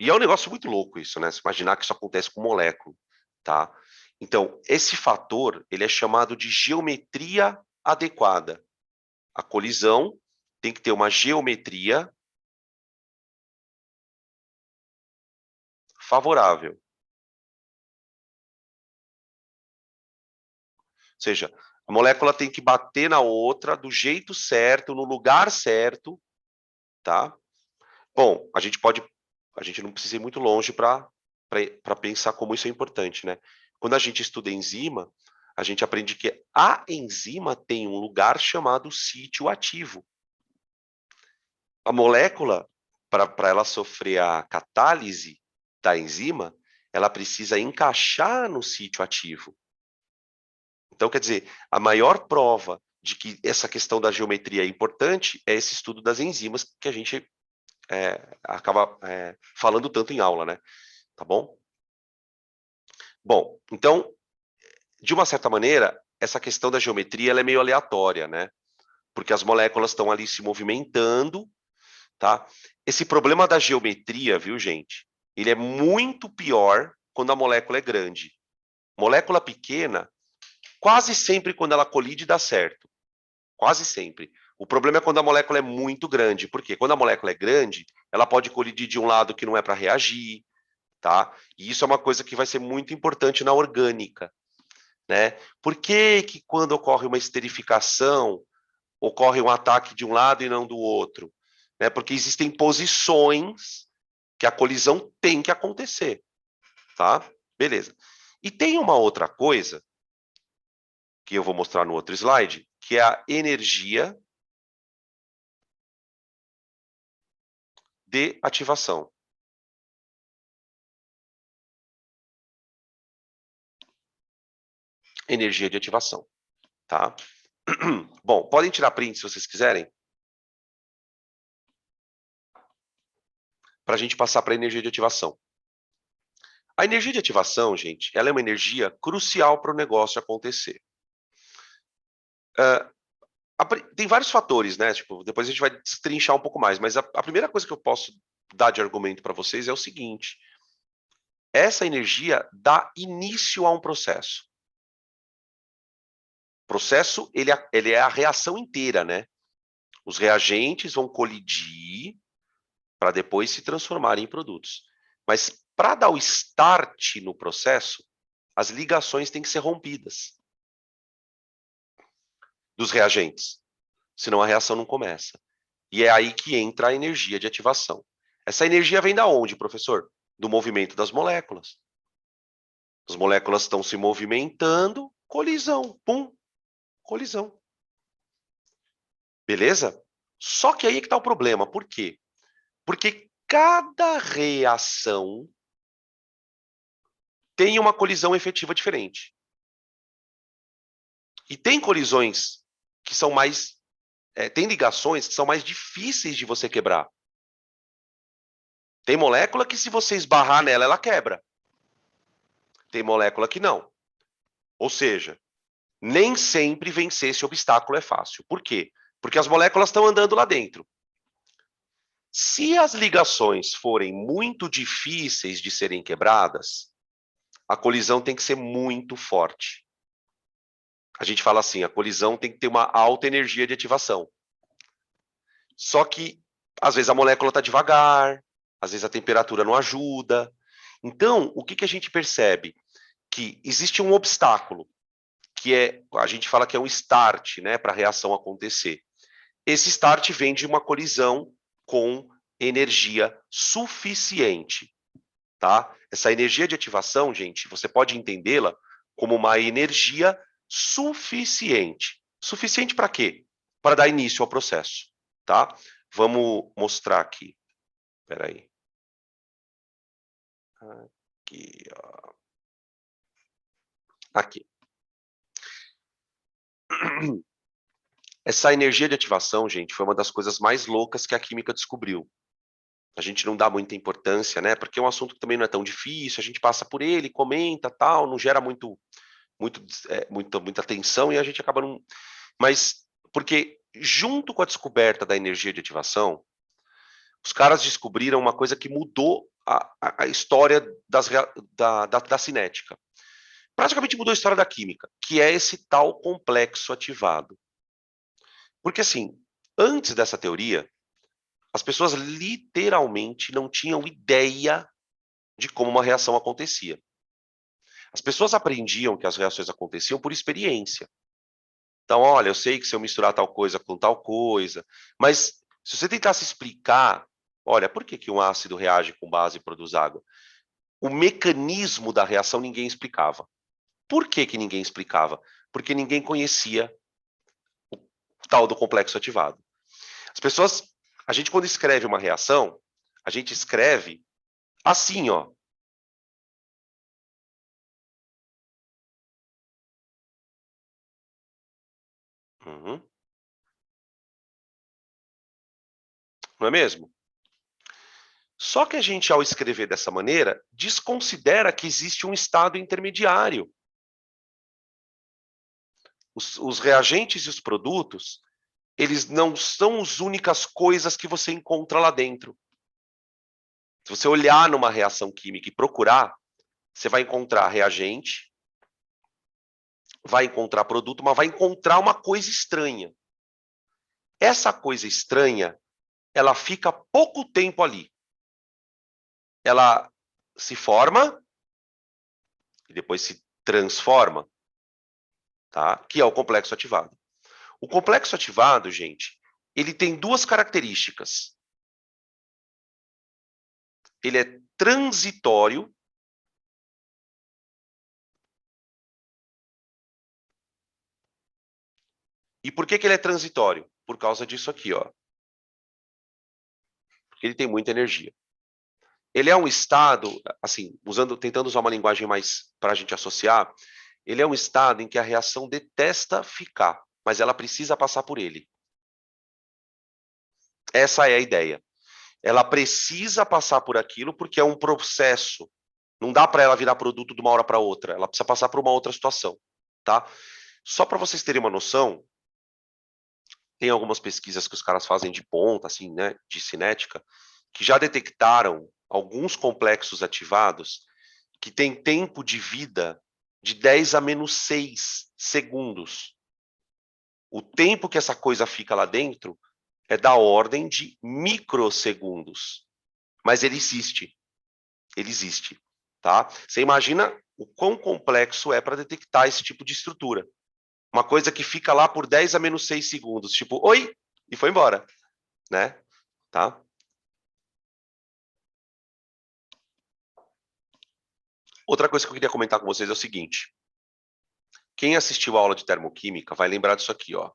E é um negócio muito louco isso, né? Se imaginar que isso acontece com molécula, tá? Então, esse fator, ele é chamado de geometria adequada. A colisão tem que ter uma geometria favorável. Ou seja, a molécula tem que bater na outra do jeito certo, no lugar certo, tá? Bom, a gente não precisa ir muito longe para pensar como isso é importante, né? Quando a gente estuda enzima, a gente aprende que a enzima tem um lugar chamado sítio ativo. A molécula, para ela sofrer a catálise da enzima, ela precisa encaixar no sítio ativo. Então, quer dizer, a maior prova de que essa questão da geometria é importante é esse estudo das enzimas que a gente acaba falando tanto em aula, né? Tá bom? Bom, então, de uma certa maneira, essa questão da geometria ela é meio aleatória, né? Porque as moléculas estão ali se movimentando, tá? Esse problema da geometria, viu, gente? Ele é muito pior quando a molécula é grande. Molécula pequena, quase sempre quando ela colide dá certo. Quase sempre. O problema é quando a molécula é muito grande. Por quê? Quando a molécula é grande, ela pode colidir de um lado que não é para reagir, tá? E isso é uma coisa que vai ser muito importante na orgânica, né? Por que que quando ocorre uma esterificação, ocorre um ataque de um lado e não do outro? Né? Porque existem posições que a colisão tem que acontecer, tá? Beleza. E tem uma outra coisa que eu vou mostrar no outro slide, que é a energia de ativação. Energia de ativação, tá? Bom, podem tirar print se vocês quiserem, para a gente passar para a energia de ativação. A energia de ativação, gente, ela é uma energia crucial para o negócio acontecer. Tem vários fatores, né? Tipo, depois a gente vai destrinchar um pouco mais, mas a primeira coisa que eu posso dar de argumento para vocês é o seguinte: essa energia dá início a um processo. O processo, ele é a reação inteira, né? Os reagentes vão colidir para depois se transformarem em produtos. Mas para dar o start no processo, as ligações têm que ser rompidas dos reagentes, senão a reação não começa. E é aí que entra a energia de ativação. Essa energia vem da onde, professor? Do movimento das moléculas. As moléculas estão se movimentando, colisão, pum, colisão. Beleza? Só que aí é que está o problema. Por quê? Porque cada reação tem uma colisão efetiva diferente. E tem colisões que são mais... tem ligações que são mais difíceis de você quebrar. Tem molécula que se você esbarrar nela, ela quebra. Tem molécula que não. Ou seja, nem sempre vencer esse obstáculo é fácil. Por quê? Porque as moléculas estão andando lá dentro. Se as ligações forem muito difíceis de serem quebradas, a colisão tem que ser muito forte. A gente fala assim, a colisão tem que ter uma alta energia de ativação. Só que, às vezes, a molécula está devagar, às vezes a temperatura não ajuda. Então, o que a gente percebe? Que existe um obstáculo, que a gente fala que é um start, né, para a reação acontecer. Esse start vem de uma colisão com energia suficiente, tá? Essa energia de ativação, gente, você pode entendê-la como uma energia suficiente. Suficiente para quê? Para dar início ao processo, tá? Vamos mostrar aqui. Espera aí. Aqui, ó. Aqui. Essa energia de ativação, gente, foi uma das coisas mais loucas que a química descobriu. A gente não dá muita importância, né? Porque é um assunto que também não é tão difícil, a gente passa por ele, comenta, tal, não gera muita atenção e a gente acaba não... Mas, porque junto com a descoberta da energia de ativação, os caras descobriram uma coisa que mudou a história da cinética. Praticamente mudou a história da química, que é esse tal complexo ativado. Porque, assim, antes dessa teoria, as pessoas literalmente não tinham ideia de como uma reação acontecia. As pessoas aprendiam que as reações aconteciam por experiência. Então, olha, eu sei que se eu misturar tal coisa com tal coisa, mas se você tentasse explicar, olha, por que um ácido reage com base e produz água? O mecanismo da reação ninguém explicava. Por que ninguém explicava? Porque ninguém conhecia o tal do complexo ativado. As pessoas, a gente quando escreve uma reação, a gente escreve assim, ó. Uhum. Não é mesmo? Só que a gente, ao escrever dessa maneira, desconsidera que existe um estado intermediário. Os reagentes e os produtos, eles não são as únicas coisas que você encontra lá dentro. Se você olhar numa reação química e procurar, você vai encontrar reagente, vai encontrar produto, mas vai encontrar uma coisa estranha. Essa coisa estranha, ela fica pouco tempo ali. Ela se forma e depois se transforma, tá? Que é o complexo ativado. O complexo ativado, gente, ele tem duas características. Ele é transitório. E por que ele é transitório? Por causa disso aqui, ó. Porque ele tem muita energia. Ele é um estado, assim, tentando usar uma linguagem mais para a gente associar, ele é um estado em que a reação detesta ficar, mas ela precisa passar por ele. Essa é a ideia. Ela precisa passar por aquilo porque é um processo Não dá para ela virar produto de uma hora para outra. Ela precisa passar por uma outra situação, tá? Só para vocês terem uma noção, tem algumas pesquisas que os caras fazem de ponta, assim, né, de cinética, que já detectaram alguns complexos ativados que têm tempo de vida de 10 a menos 6 segundos. O tempo que essa coisa fica lá dentro é da ordem de microsegundos. Mas ele existe, tá? Você imagina o quão complexo é para detectar esse tipo de estrutura. Uma coisa que fica lá por 10 a menos 6 segundos, tipo, oi, e foi embora, né? Tá? Outra coisa que eu queria comentar com vocês é o seguinte. Quem assistiu a aula de termoquímica vai lembrar disso aqui, ó.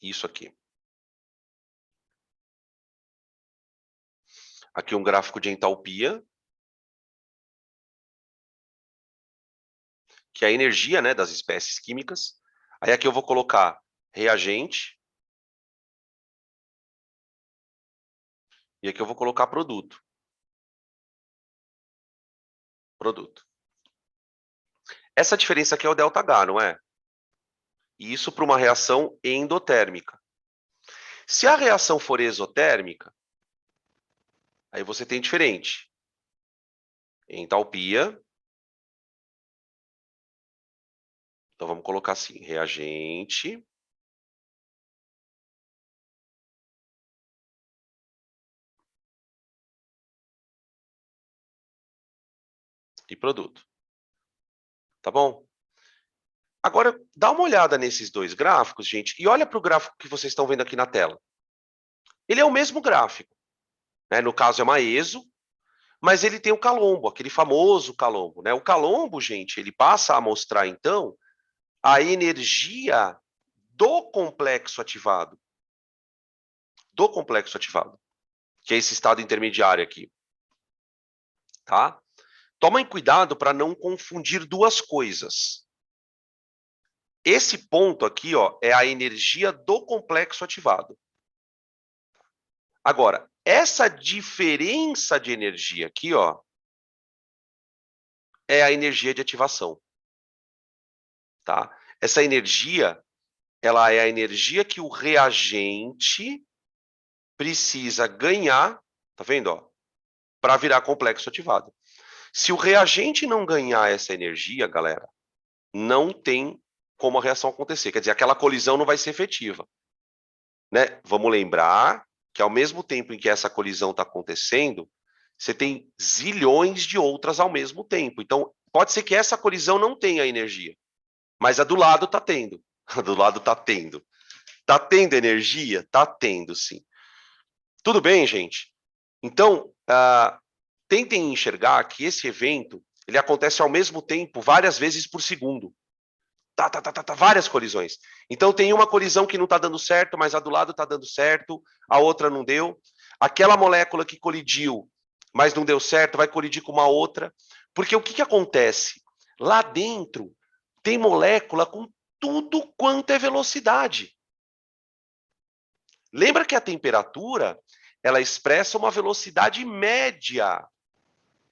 Isso aqui. Aqui um gráfico de entalpia, que é a energia, né, das espécies químicas. Aí aqui eu vou colocar reagente. E aqui eu vou colocar produto. Produto. Essa diferença aqui é o ΔH, não é? E isso para uma reação endotérmica. Se a reação for exotérmica, aí você tem diferente. Entalpia. Então vamos colocar assim, reagente. E produto. Tá bom? Agora, dá uma olhada nesses dois gráficos, gente, e olha para o gráfico que vocês estão vendo aqui na tela. Ele é o mesmo gráfico, né? No caso é uma ESO, mas ele tem o calombo, aquele famoso calombo, né? O calombo, gente, ele passa a mostrar, então, a energia do complexo ativado. Do complexo ativado, que é esse estado intermediário aqui, tá? Tomem cuidado para não confundir duas coisas. Esse ponto aqui, ó, é a energia do complexo ativado. Agora, essa diferença de energia aqui, ó, é a energia de ativação, tá? Essa energia, ela é a energia que o reagente precisa ganhar, tá vendo, ó, para virar complexo ativado. Se o reagente não ganhar essa energia, galera, não tem como a reação acontecer. Quer dizer, aquela colisão não vai ser efetiva, né? Vamos lembrar que ao mesmo tempo em que essa colisão está acontecendo, você tem zilhões de outras ao mesmo tempo. Então, pode ser que essa colisão não tenha energia, mas a do lado está tendo. A do lado está tendo. Está tendo energia? Está tendo, sim. Tudo bem, gente? Então, tentem enxergar que esse evento ele acontece ao mesmo tempo, várias vezes por segundo. Várias colisões. Então tem uma colisão que não está dando certo, mas a do lado está dando certo, a outra não deu. Aquela molécula que colidiu, mas não deu certo, vai colidir com uma outra. Porque o que acontece? Lá dentro tem molécula com tudo quanto é velocidade. Lembra que a temperatura ela expressa uma velocidade média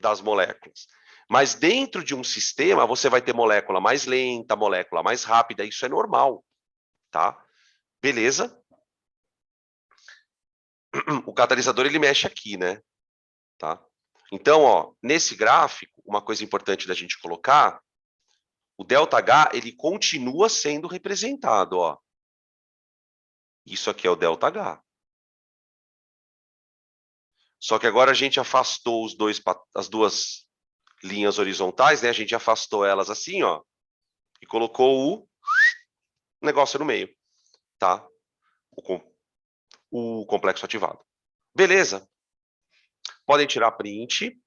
das moléculas. Mas dentro de um sistema, você vai ter molécula mais lenta, molécula mais rápida, isso é normal, tá? Beleza? O catalisador, ele mexe aqui, né? Tá? Então, ó, nesse gráfico, uma coisa importante da gente colocar, o ΔH, ele continua sendo representado, ó. Isso aqui é o ΔH. Só que agora a gente afastou as duas linhas horizontais, né? A gente afastou elas assim, ó, e colocou o negócio no meio, tá? O complexo ativado. Beleza. Podem tirar print.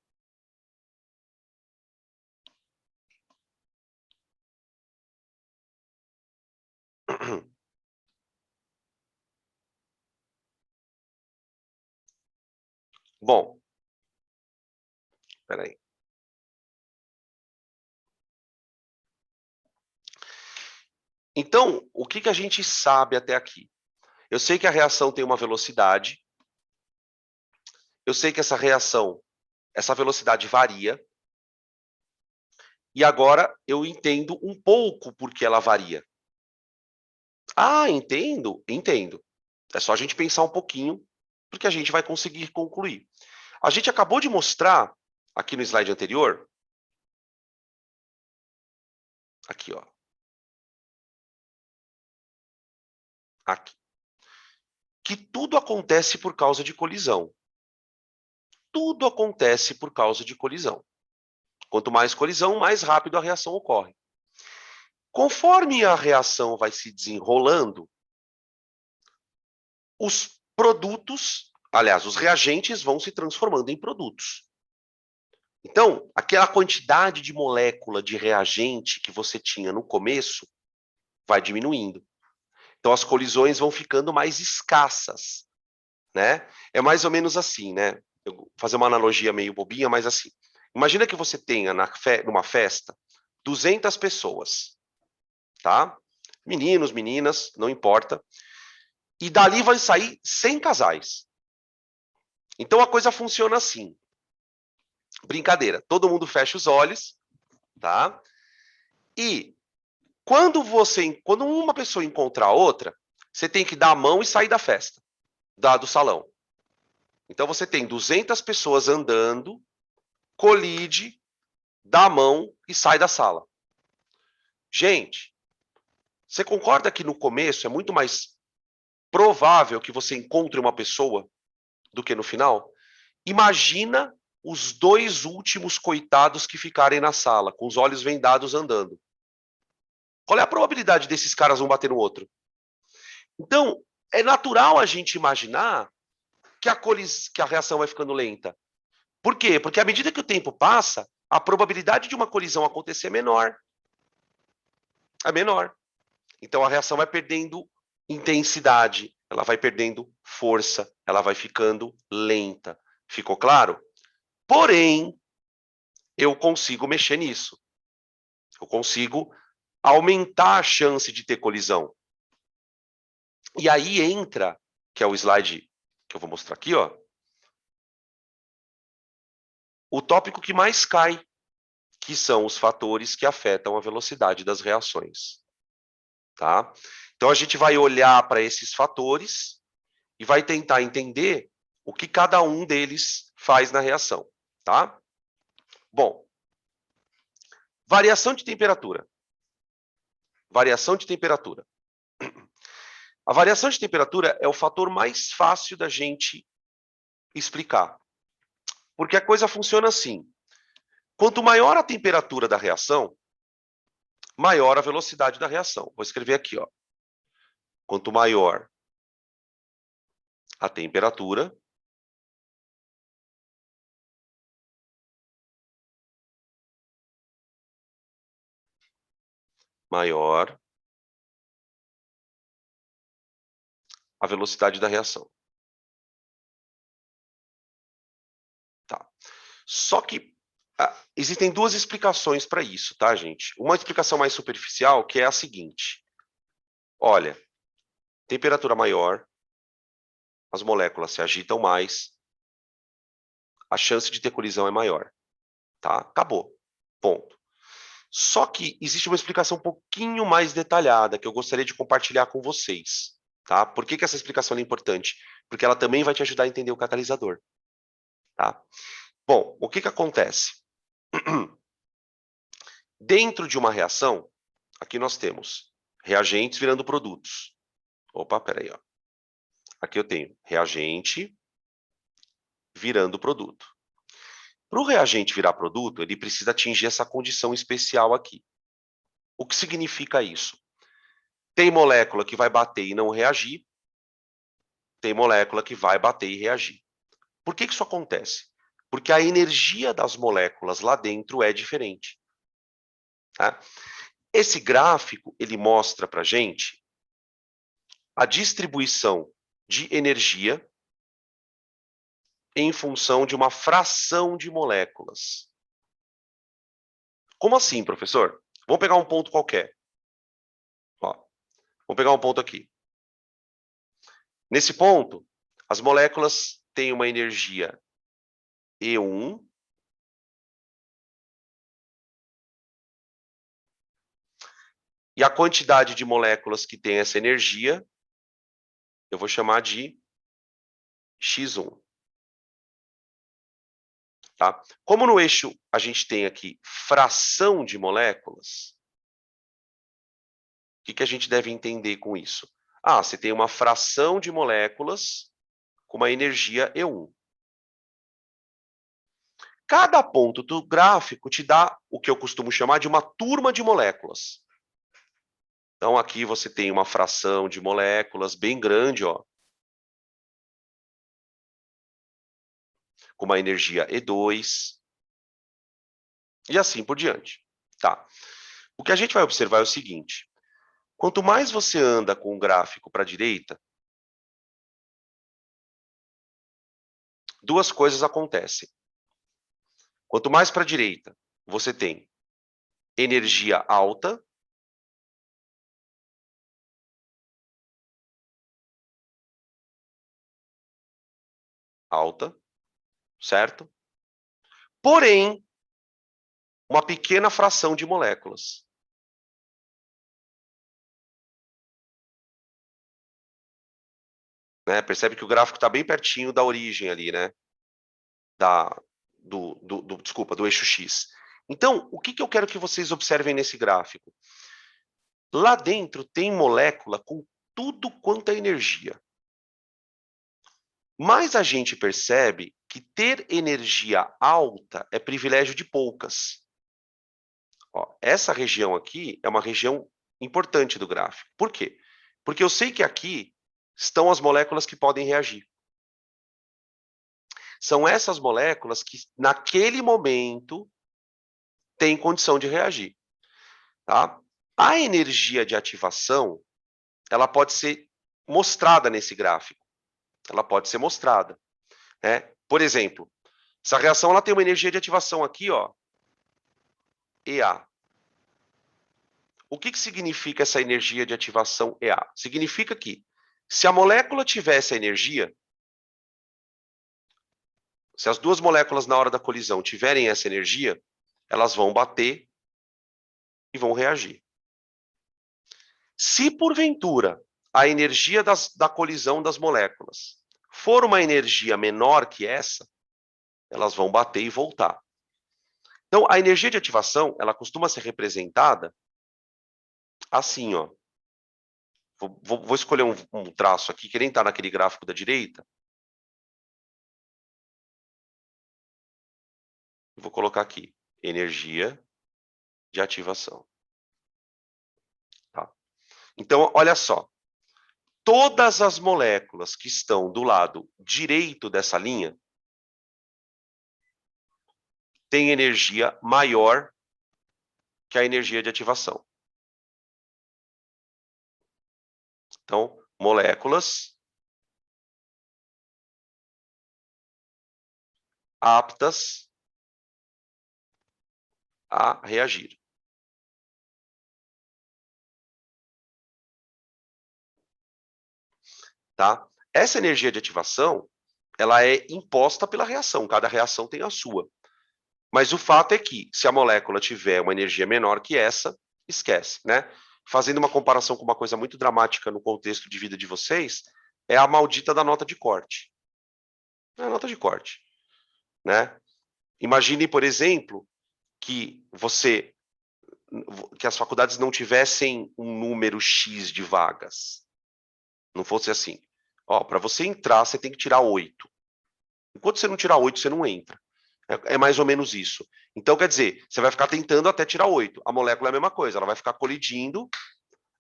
Bom, peraí. Então, o que a gente sabe até aqui? Eu sei que a reação tem uma velocidade. Eu sei que essa velocidade varia. E agora eu entendo um pouco por que ela varia. Ah, entendo? Entendo. É só a gente pensar um pouquinho, porque a gente vai conseguir concluir. A gente acabou de mostrar, aqui no slide anterior, aqui, ó. Aqui. Que tudo acontece por causa de colisão. Tudo acontece por causa de colisão. Quanto mais colisão, mais rápido a reação ocorre. Conforme a reação vai se desenrolando, os produtos, aliás, os reagentes vão se transformando em produtos. Então, aquela quantidade de molécula de reagente que você tinha no começo vai diminuindo. Então, as colisões vão ficando mais escassas, né? É mais ou menos assim, né? Eu vou fazer uma analogia meio bobinha, mas assim. Imagina que você tenha numa festa 200 pessoas, tá? Meninos, meninas, não importa. E dali vai sair 100 casais. Então, a coisa funciona assim. Brincadeira, todo mundo fecha os olhos, tá? E quando uma pessoa encontrar outra, você tem que dar a mão e sair da festa, do salão. Então você tem 200 pessoas andando, colide, dá a mão e sai da sala. Gente, você concorda que no começo é muito mais provável que você encontre uma pessoa do que no final? Imagina os dois últimos coitados que ficarem na sala, com os olhos vendados andando. Qual é a probabilidade desses caras um bater no outro? Então, é natural a gente imaginar que a reação vai ficando lenta. Por quê? Porque à medida que o tempo passa, a probabilidade de uma colisão acontecer é menor. É menor. Então a reação vai perdendo intensidade, ela vai perdendo força, ela vai ficando lenta. Ficou claro? Porém, eu consigo mexer nisso. Eu consigo aumentar a chance de ter colisão. E aí entra, que é o slide que eu vou mostrar aqui, ó, o tópico que mais cai, que são os fatores que afetam a velocidade das reações. Tá? Então, a gente vai olhar para esses fatores e vai tentar entender o que cada um deles faz na reação. Tá? Bom, variação de temperatura. Variação de temperatura. A variação de temperatura é o fator mais fácil da gente explicar. Porque a coisa funciona assim. Quanto maior a temperatura da reação, maior a velocidade da reação. Vou escrever aqui, ó. Quanto maior a temperatura, maior a velocidade da reação. Tá. Só que existem duas explicações para isso, tá, gente? Uma explicação mais superficial, que é a seguinte. Olha, temperatura maior, as moléculas se agitam mais, a chance de ter colisão é maior. Tá? Acabou. Ponto. Só que existe uma explicação um pouquinho mais detalhada que eu gostaria de compartilhar com vocês. Tá? Por que essa explicação é importante? Porque ela também vai te ajudar a entender o catalisador. Tá? Bom, o que acontece? Dentro de uma reação, aqui nós temos reagentes virando produtos. Opa, peraí, ó. Aqui eu tenho reagente virando produto. Para o reagente virar produto, ele precisa atingir essa condição especial aqui. O que significa isso? Tem molécula que vai bater e não reagir, tem molécula que vai bater e reagir. Por que isso acontece? Porque a energia das moléculas lá dentro é diferente. Tá? Esse gráfico, ele mostra para a gente a distribuição de energia em função de uma fração de moléculas. Como assim, professor? Vamos pegar um ponto qualquer. Ó, Vamos pegar um ponto aqui. Nesse ponto, as moléculas têm uma energia E1 e a quantidade de moléculas que tem essa energia, eu vou chamar de X1. Tá? Como no eixo a gente tem aqui fração de moléculas, o que a gente deve entender com isso? Ah, você tem uma fração de moléculas com uma energia E1. Cada ponto do gráfico te dá o que eu costumo chamar de uma turma de moléculas. Então, aqui você tem uma fração de moléculas bem grande, ó, com uma energia E2, e assim por diante. Tá. O que a gente vai observar é o seguinte: quanto mais você anda com o gráfico para a direita, duas coisas acontecem. Quanto mais para a direita você tem energia alta, certo? Porém, uma pequena fração de moléculas. Né? Percebe que o gráfico está bem pertinho da origem ali, né? Desculpa, do eixo X. Então, o que eu quero que vocês observem nesse gráfico? Lá dentro tem molécula com tudo quanto é energia. Mas a gente percebe que ter energia alta é privilégio de poucas. Ó, essa região aqui é uma região importante do gráfico. Por quê? Porque eu sei que aqui estão as moléculas que podem reagir. São essas moléculas que, naquele momento, têm condição de reagir. Tá? A energia de ativação, ela pode ser mostrada nesse gráfico. Ela pode ser mostrada. Né? Por exemplo, essa reação ela tem uma energia de ativação aqui, ó, EA. O que significa essa energia de ativação EA? Significa que, se a molécula tiver essa energia, se as duas moléculas na hora da colisão tiverem essa energia, elas vão bater e vão reagir. Se, porventura, a energia da colisão das moléculas for uma energia menor que essa, elas vão bater e voltar. Então, a energia de ativação, ela costuma ser representada assim, ó. Vou escolher um traço aqui, que nem está naquele gráfico da direita. Vou colocar aqui, energia de ativação. Tá? Então, olha só. Todas as moléculas que estão do lado direito dessa linha têm energia maior que a energia de ativação. Então, moléculas aptas a reagir. Tá? Essa energia de ativação, ela é imposta pela reação, cada reação tem a sua. Mas o fato é que, se a molécula tiver uma energia menor que essa, esquece, né? Fazendo uma comparação com uma coisa muito dramática no contexto de vida de vocês, é a maldita da nota de corte. É a nota de corte, né? Imagine, por exemplo, que as faculdades não tivessem um número X de vagas. Não fosse assim. Ó, para você entrar, você tem que tirar 8. Enquanto você não tirar 8, você não entra. É mais ou menos isso. Então, quer dizer, você vai ficar tentando até tirar 8. A molécula é a mesma coisa, ela vai ficar colidindo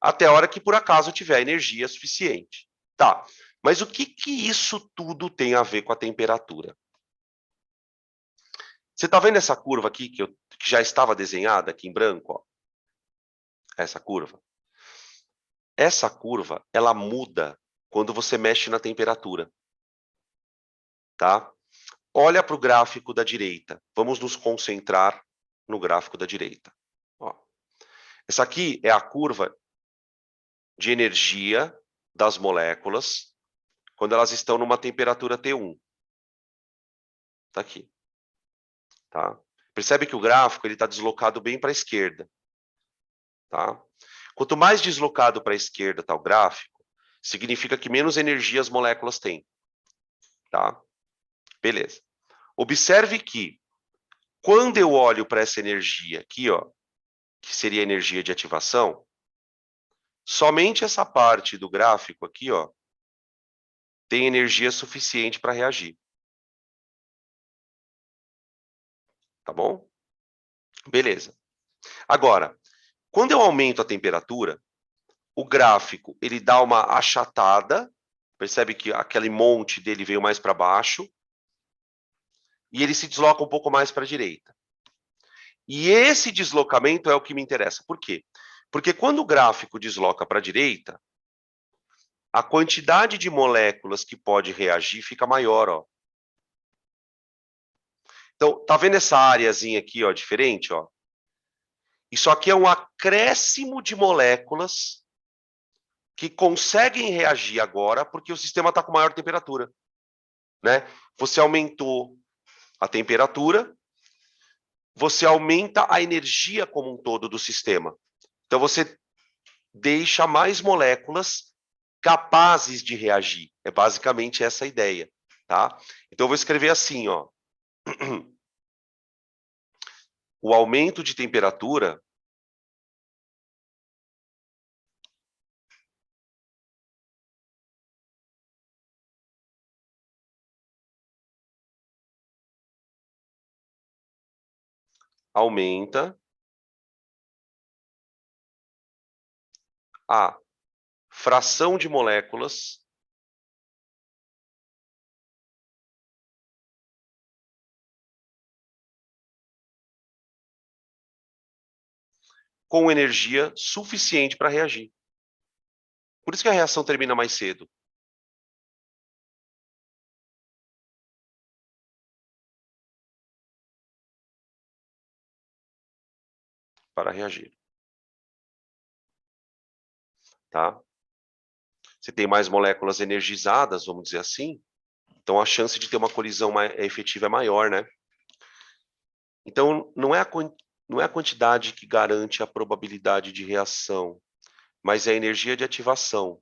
até a hora que, por acaso, tiver energia suficiente. Tá, mas o que isso tudo tem a ver com a temperatura? Você está vendo essa curva aqui, que já estava desenhada aqui em branco? Ó? Essa curva. Essa curva, ela muda quando você mexe na temperatura. Tá? Olha para o gráfico da direita. Vamos nos concentrar no gráfico da direita. Ó. Essa aqui é a curva de energia das moléculas quando elas estão numa temperatura T1. Tá aqui. Tá? Percebe que o gráfico está deslocado bem para a esquerda. Tá? Quanto mais deslocado para a esquerda está o gráfico, significa que menos energia as moléculas têm. Tá? Beleza. Observe que, quando eu olho para essa energia aqui, ó, que seria a energia de ativação, somente essa parte do gráfico aqui, ó, tem energia suficiente para reagir. Tá bom? Beleza. Agora, quando eu aumento a temperatura, o gráfico ele dá uma achatada, percebe que aquele monte dele veio mais para baixo, e ele se desloca um pouco mais para a direita. E esse deslocamento é o que me interessa. Por quê? Porque quando o gráfico desloca para a direita, a quantidade de moléculas que pode reagir fica maior, ó. Então, tá vendo essa áreazinha aqui, ó, diferente, ó? Isso aqui é um acréscimo de moléculas que conseguem reagir agora porque o sistema está com maior temperatura, né? Você aumentou a temperatura, você aumenta a energia como um todo do sistema. Então, você deixa mais moléculas capazes de reagir. É basicamente essa a ideia, tá? Então, eu vou escrever assim, ó. O aumento de temperatura aumenta a fração de moléculas com energia suficiente para reagir. Por isso que a reação termina mais cedo. Para reagir. Tá? Você tem mais moléculas energizadas, vamos dizer assim, então a chance de ter uma colisão efetiva é maior, né? Então, não é a quantidade que garante a probabilidade de reação, mas é a energia de ativação.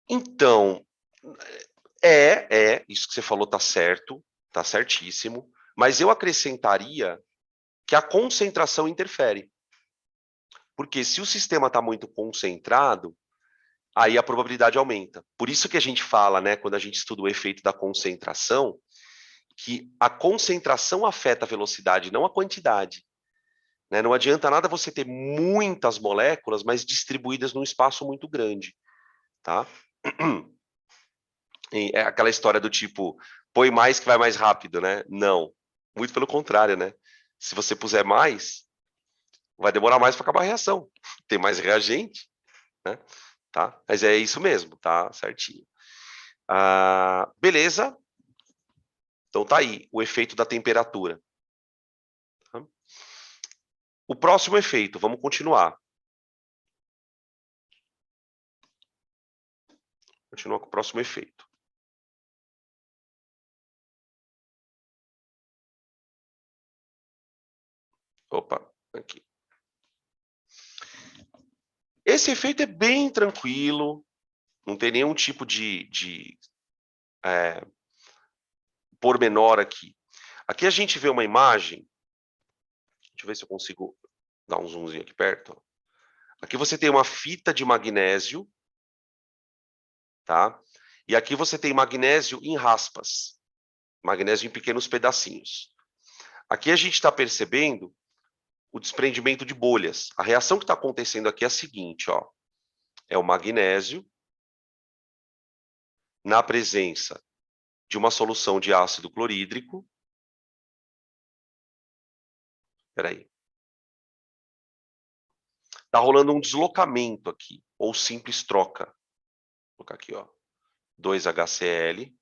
Então, isso que você falou tá certo, tá certíssimo, mas eu acrescentaria que a concentração interfere. Porque se o sistema está muito concentrado, aí a probabilidade aumenta. Por isso que a gente fala, né, quando a gente estuda o efeito da concentração, que a concentração afeta a velocidade, não a quantidade. Né? Não adianta nada você ter muitas moléculas, mas distribuídas num espaço muito grande. Tá? E é aquela história do tipo, põe mais que vai mais rápido, né? Não. Muito pelo contrário, né? Se você puser mais, vai demorar mais para acabar a reação. Tem mais reagente, né? Tá? Mas é isso mesmo, tá? Certinho. Beleza. Então tá aí, o efeito da temperatura. Tá? O próximo efeito, vamos continuar. Continua com o próximo efeito. Opa, aqui. Esse efeito é bem tranquilo, não tem nenhum tipo de pormenor aqui. Aqui a gente vê uma imagem, deixa eu ver se eu consigo dar um zoomzinho aqui perto. Aqui você tem uma fita de magnésio, tá? E aqui você tem magnésio em raspas, magnésio em pequenos pedacinhos. Aqui a gente está percebendo o desprendimento de bolhas. A reação que está acontecendo aqui é a seguinte, ó. É o magnésio na presença de uma solução de ácido clorídrico. Espera aí. Está rolando um deslocamento aqui, ou simples troca. Vou colocar aqui, ó. 2HCl,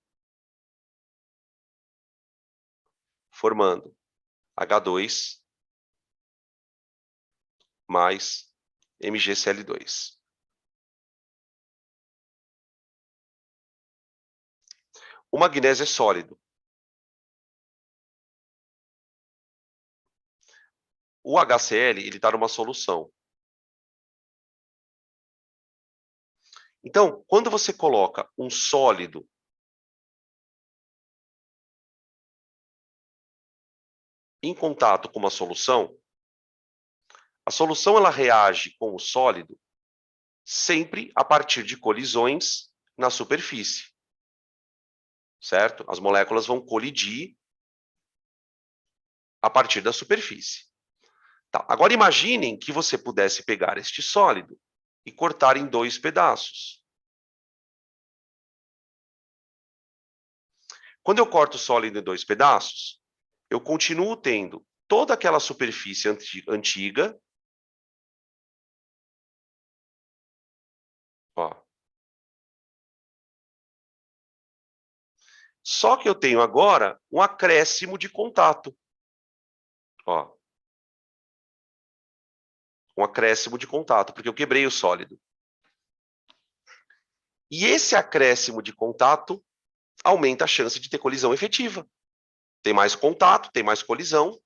formando H2 mais MgCl2. O magnésio é sólido. O HCl ele está numa solução. Então, quando você coloca um sólido em contato com uma solução, a solução ela reage com o sólido sempre a partir de colisões na superfície, certo? As moléculas vão colidir a partir da superfície. Tá. Agora imaginem que você pudesse pegar este sólido e cortar em 2 pedaços. Quando eu corto o sólido em 2 pedaços, eu continuo tendo toda aquela superfície antiga. Ó. Só que eu tenho agora um acréscimo de contato. Ó. Um acréscimo de contato, porque eu quebrei o sólido. E esse acréscimo de contato aumenta a chance de ter colisão efetiva. Tem mais contato, tem mais colisão,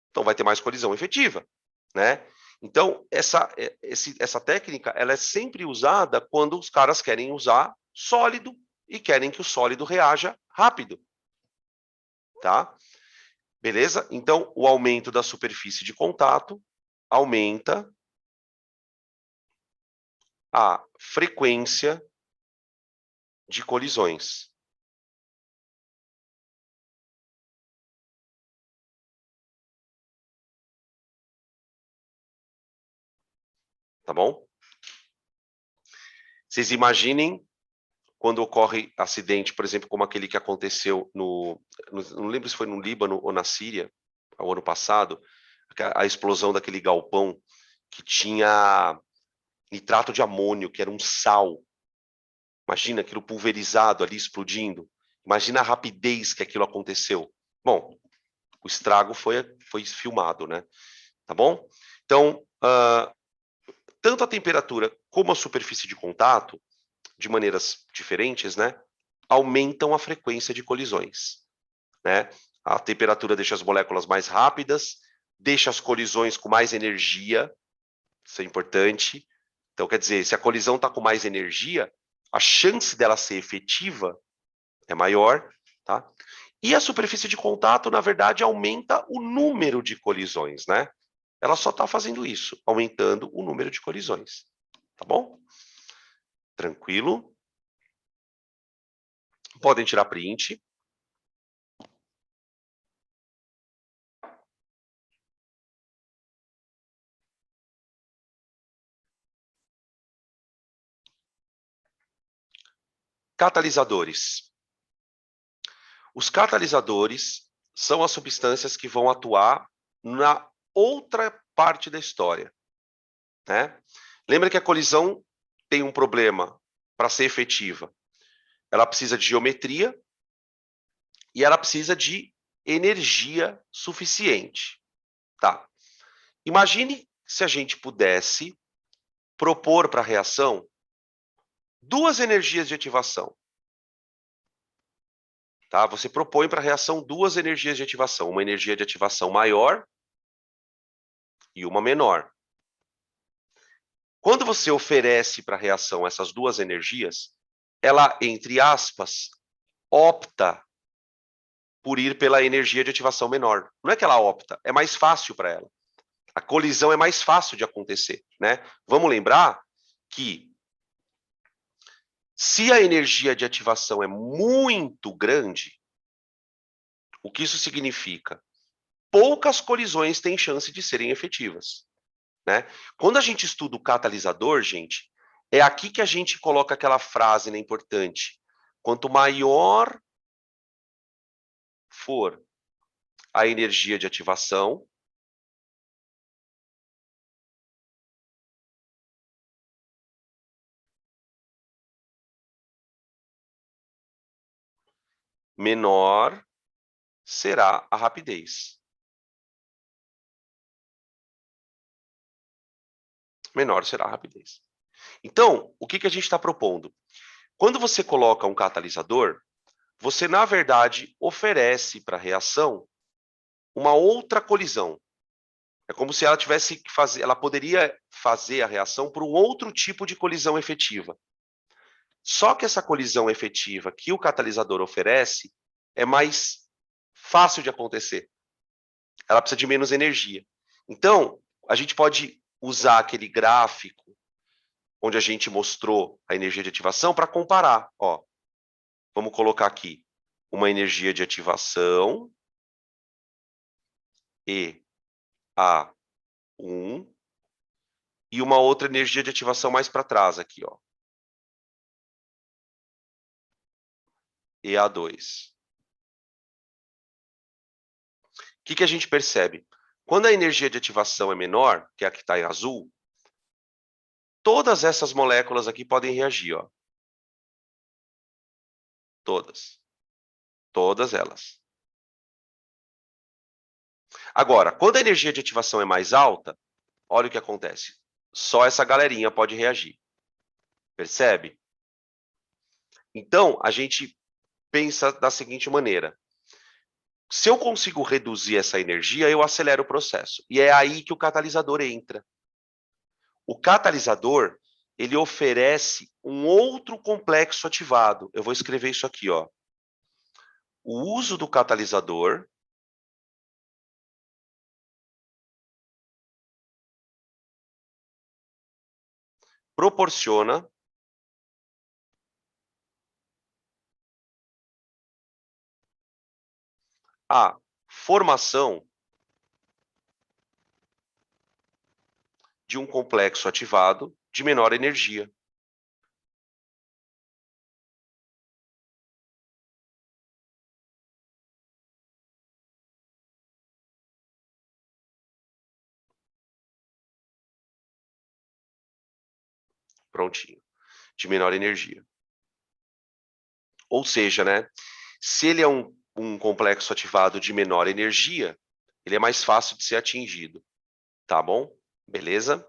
então vai ter mais colisão efetiva, né? Então, essa técnica ela é sempre usada quando os caras querem usar sólido e querem que o sólido reaja rápido, tá? Beleza? Então, o aumento da superfície de contato aumenta a frequência de colisões. Tá bom? Vocês imaginem quando ocorre acidente, por exemplo, como aquele que aconteceu não lembro se foi no Líbano ou na Síria, ao ano passado, a explosão daquele galpão que tinha nitrato de amônio, que era um sal. Imagina aquilo pulverizado ali, explodindo. Imagina a rapidez que aquilo aconteceu. Bom, o estrago foi filmado, né? Tá bom? Então, tanto a temperatura como a superfície de contato, de maneiras diferentes, né, aumentam a frequência de colisões, né? A temperatura deixa as moléculas mais rápidas, deixa as colisões com mais energia, isso é importante. Então, quer dizer, se a colisão está com mais energia, a chance dela ser efetiva é maior, tá? E a superfície de contato, na verdade, aumenta o número de colisões, né? Ela só está fazendo isso, aumentando o número de colisões, tá bom? Tranquilo? Podem tirar print. Catalisadores. Os catalisadores são as substâncias que vão atuar na outra parte da história, né? Lembra que a colisão tem um problema para ser efetiva. Ela precisa de geometria e ela precisa de energia suficiente, tá? Imagine se a gente pudesse propor para a reação 2 energias de ativação. Tá? Você propõe para a reação 2 energias de ativação, uma energia de ativação maior e uma menor. Quando você oferece para a reação essas 2 energias, ela, entre aspas, opta por ir pela energia de ativação menor. Não é que ela opta, é mais fácil para ela. A colisão é mais fácil de acontecer, né? Vamos lembrar que se a energia de ativação é muito grande, o que isso significa? Poucas colisões têm chance de serem efetivas, né? Quando a gente estuda o catalisador, gente, é aqui que a gente coloca aquela frase, né, importante. Quanto maior for a energia de ativação, menor será a rapidez. menor será a rapidez. Então, o que a gente está propondo? Quando você coloca um catalisador, você, na verdade, oferece para a reação uma outra colisão. É como se ela tivesse que fazer, ela poderia fazer a reação por um outro tipo de colisão efetiva. Só que essa colisão efetiva que o catalisador oferece é mais fácil de acontecer. Ela precisa de menos energia. Então, a gente pode usar aquele gráfico onde a gente mostrou a energia de ativação para comparar. Ó, vamos colocar aqui uma energia de ativação EA1 e uma outra energia de ativação mais para trás aqui, ó, EA2. O que a gente percebe? Quando a energia de ativação é menor, que é a que está em azul, todas essas moléculas aqui podem reagir, ó. Todas. Todas elas. Agora, quando a energia de ativação é mais alta, olha o que acontece. Só essa galerinha pode reagir. Percebe? Então, a gente pensa da seguinte maneira. Se eu consigo reduzir essa energia, eu acelero o processo. E é aí que o catalisador entra. O catalisador, ele oferece um outro complexo ativado. Eu vou escrever isso aqui, ó. O uso do catalisador proporciona a formação de um complexo ativado de menor energia. Prontinho. De menor energia. Ou seja, né, se ele é um complexo ativado de menor energia, ele é mais fácil de ser atingido. Tá bom? Beleza?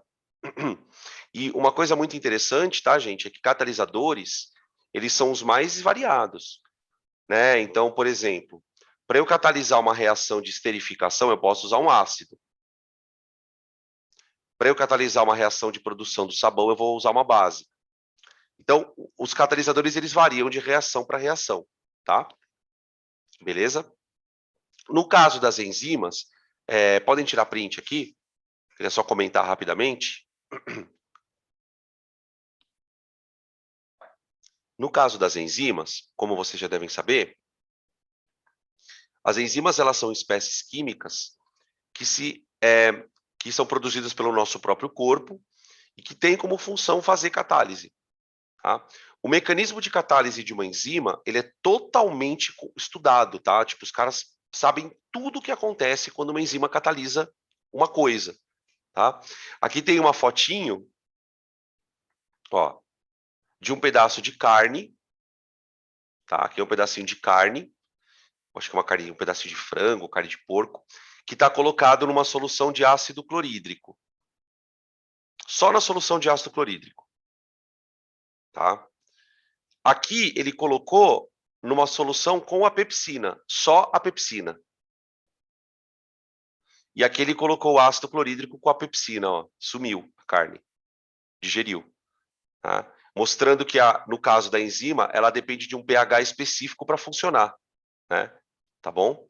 E uma coisa muito interessante, tá, gente, é que catalisadores, eles são os mais variados, né? Então, por exemplo, para eu catalisar uma reação de esterificação, eu posso usar um ácido. Para eu catalisar uma reação de produção do sabão, eu vou usar uma base. Então, os catalisadores, eles variam de reação para reação, tá? Beleza? No caso das enzimas, podem tirar print aqui, queria só comentar rapidamente. No caso das enzimas, como vocês já devem saber, as enzimas elas são espécies químicas que são produzidas pelo nosso próprio corpo e que têm como função fazer catálise. Tá? O mecanismo de catálise de uma enzima ele é totalmente estudado, tá? Tipo, os caras sabem tudo o que acontece quando uma enzima catalisa uma coisa, tá? Aqui tem uma fotinho, ó, de um pedaço de carne, tá? Aqui é um pedacinho de carne, acho que é uma carne, um pedacinho de frango, carne de porco, que está colocado numa solução de ácido clorídrico. Só na solução de ácido clorídrico. Tá? Aqui ele colocou numa solução com a pepsina, só a pepsina. E aqui ele colocou o ácido clorídrico com a pepsina, ó, sumiu a carne, digeriu. Tá? Mostrando que, no caso da enzima, ela depende de um pH específico para funcionar. Né? Tá bom?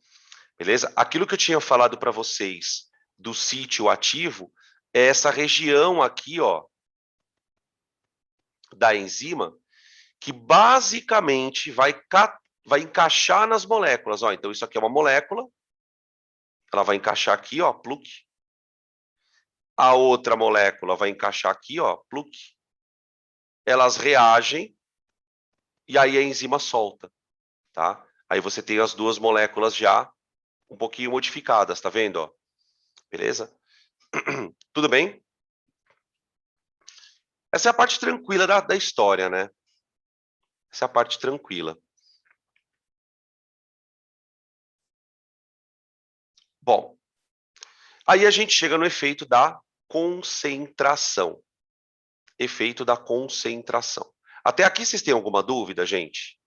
Beleza? Aquilo que eu tinha falado para vocês do sítio ativo é essa região aqui, ó, da enzima, que basicamente vai encaixar nas moléculas. Ó, então, isso aqui é uma molécula, ela vai encaixar aqui, ó, pluk. A outra molécula vai encaixar aqui, ó, pluk. Elas reagem e aí a enzima solta, tá? Aí você tem as duas moléculas já um pouquinho modificadas, tá vendo? Ó? Beleza? Tudo bem? Essa é a parte tranquila da história, né? Essa é a parte tranquila. Bom, aí a gente chega no efeito da concentração. efeito da concentração. Até aqui vocês têm alguma dúvida, gente?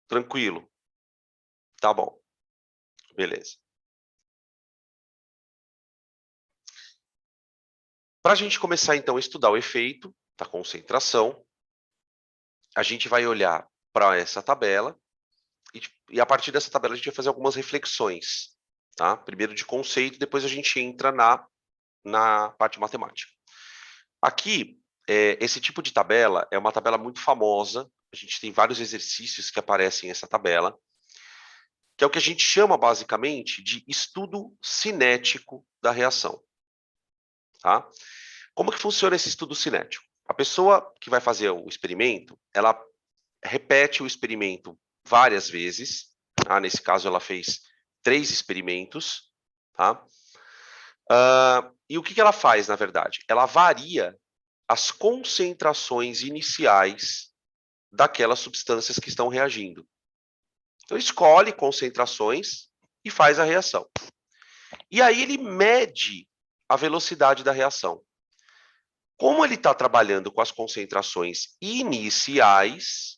Tranquilo? Tá bom. Beleza. Para a gente começar, então, a estudar o efeito da concentração, a gente vai olhar para essa tabela e a partir dessa tabela a gente vai fazer algumas reflexões, tá? Primeiro de conceito, depois a gente entra na parte matemática. Aqui, esse tipo de tabela é uma tabela muito famosa, a gente tem vários exercícios que aparecem nessa tabela, que é o que a gente chama, basicamente, de estudo cinético da reação, tá? Como que funciona esse estudo cinético? A pessoa que vai fazer o experimento, ela repete o experimento várias vezes, tá? Nesse caso, ela fez 3 experimentos, tá? E o que ela faz, na verdade? Ela varia as concentrações iniciais daquelas substâncias que estão reagindo. Então, escolhe concentrações e faz a reação. E aí ele mede a velocidade da reação. Como ele está trabalhando com as concentrações iniciais,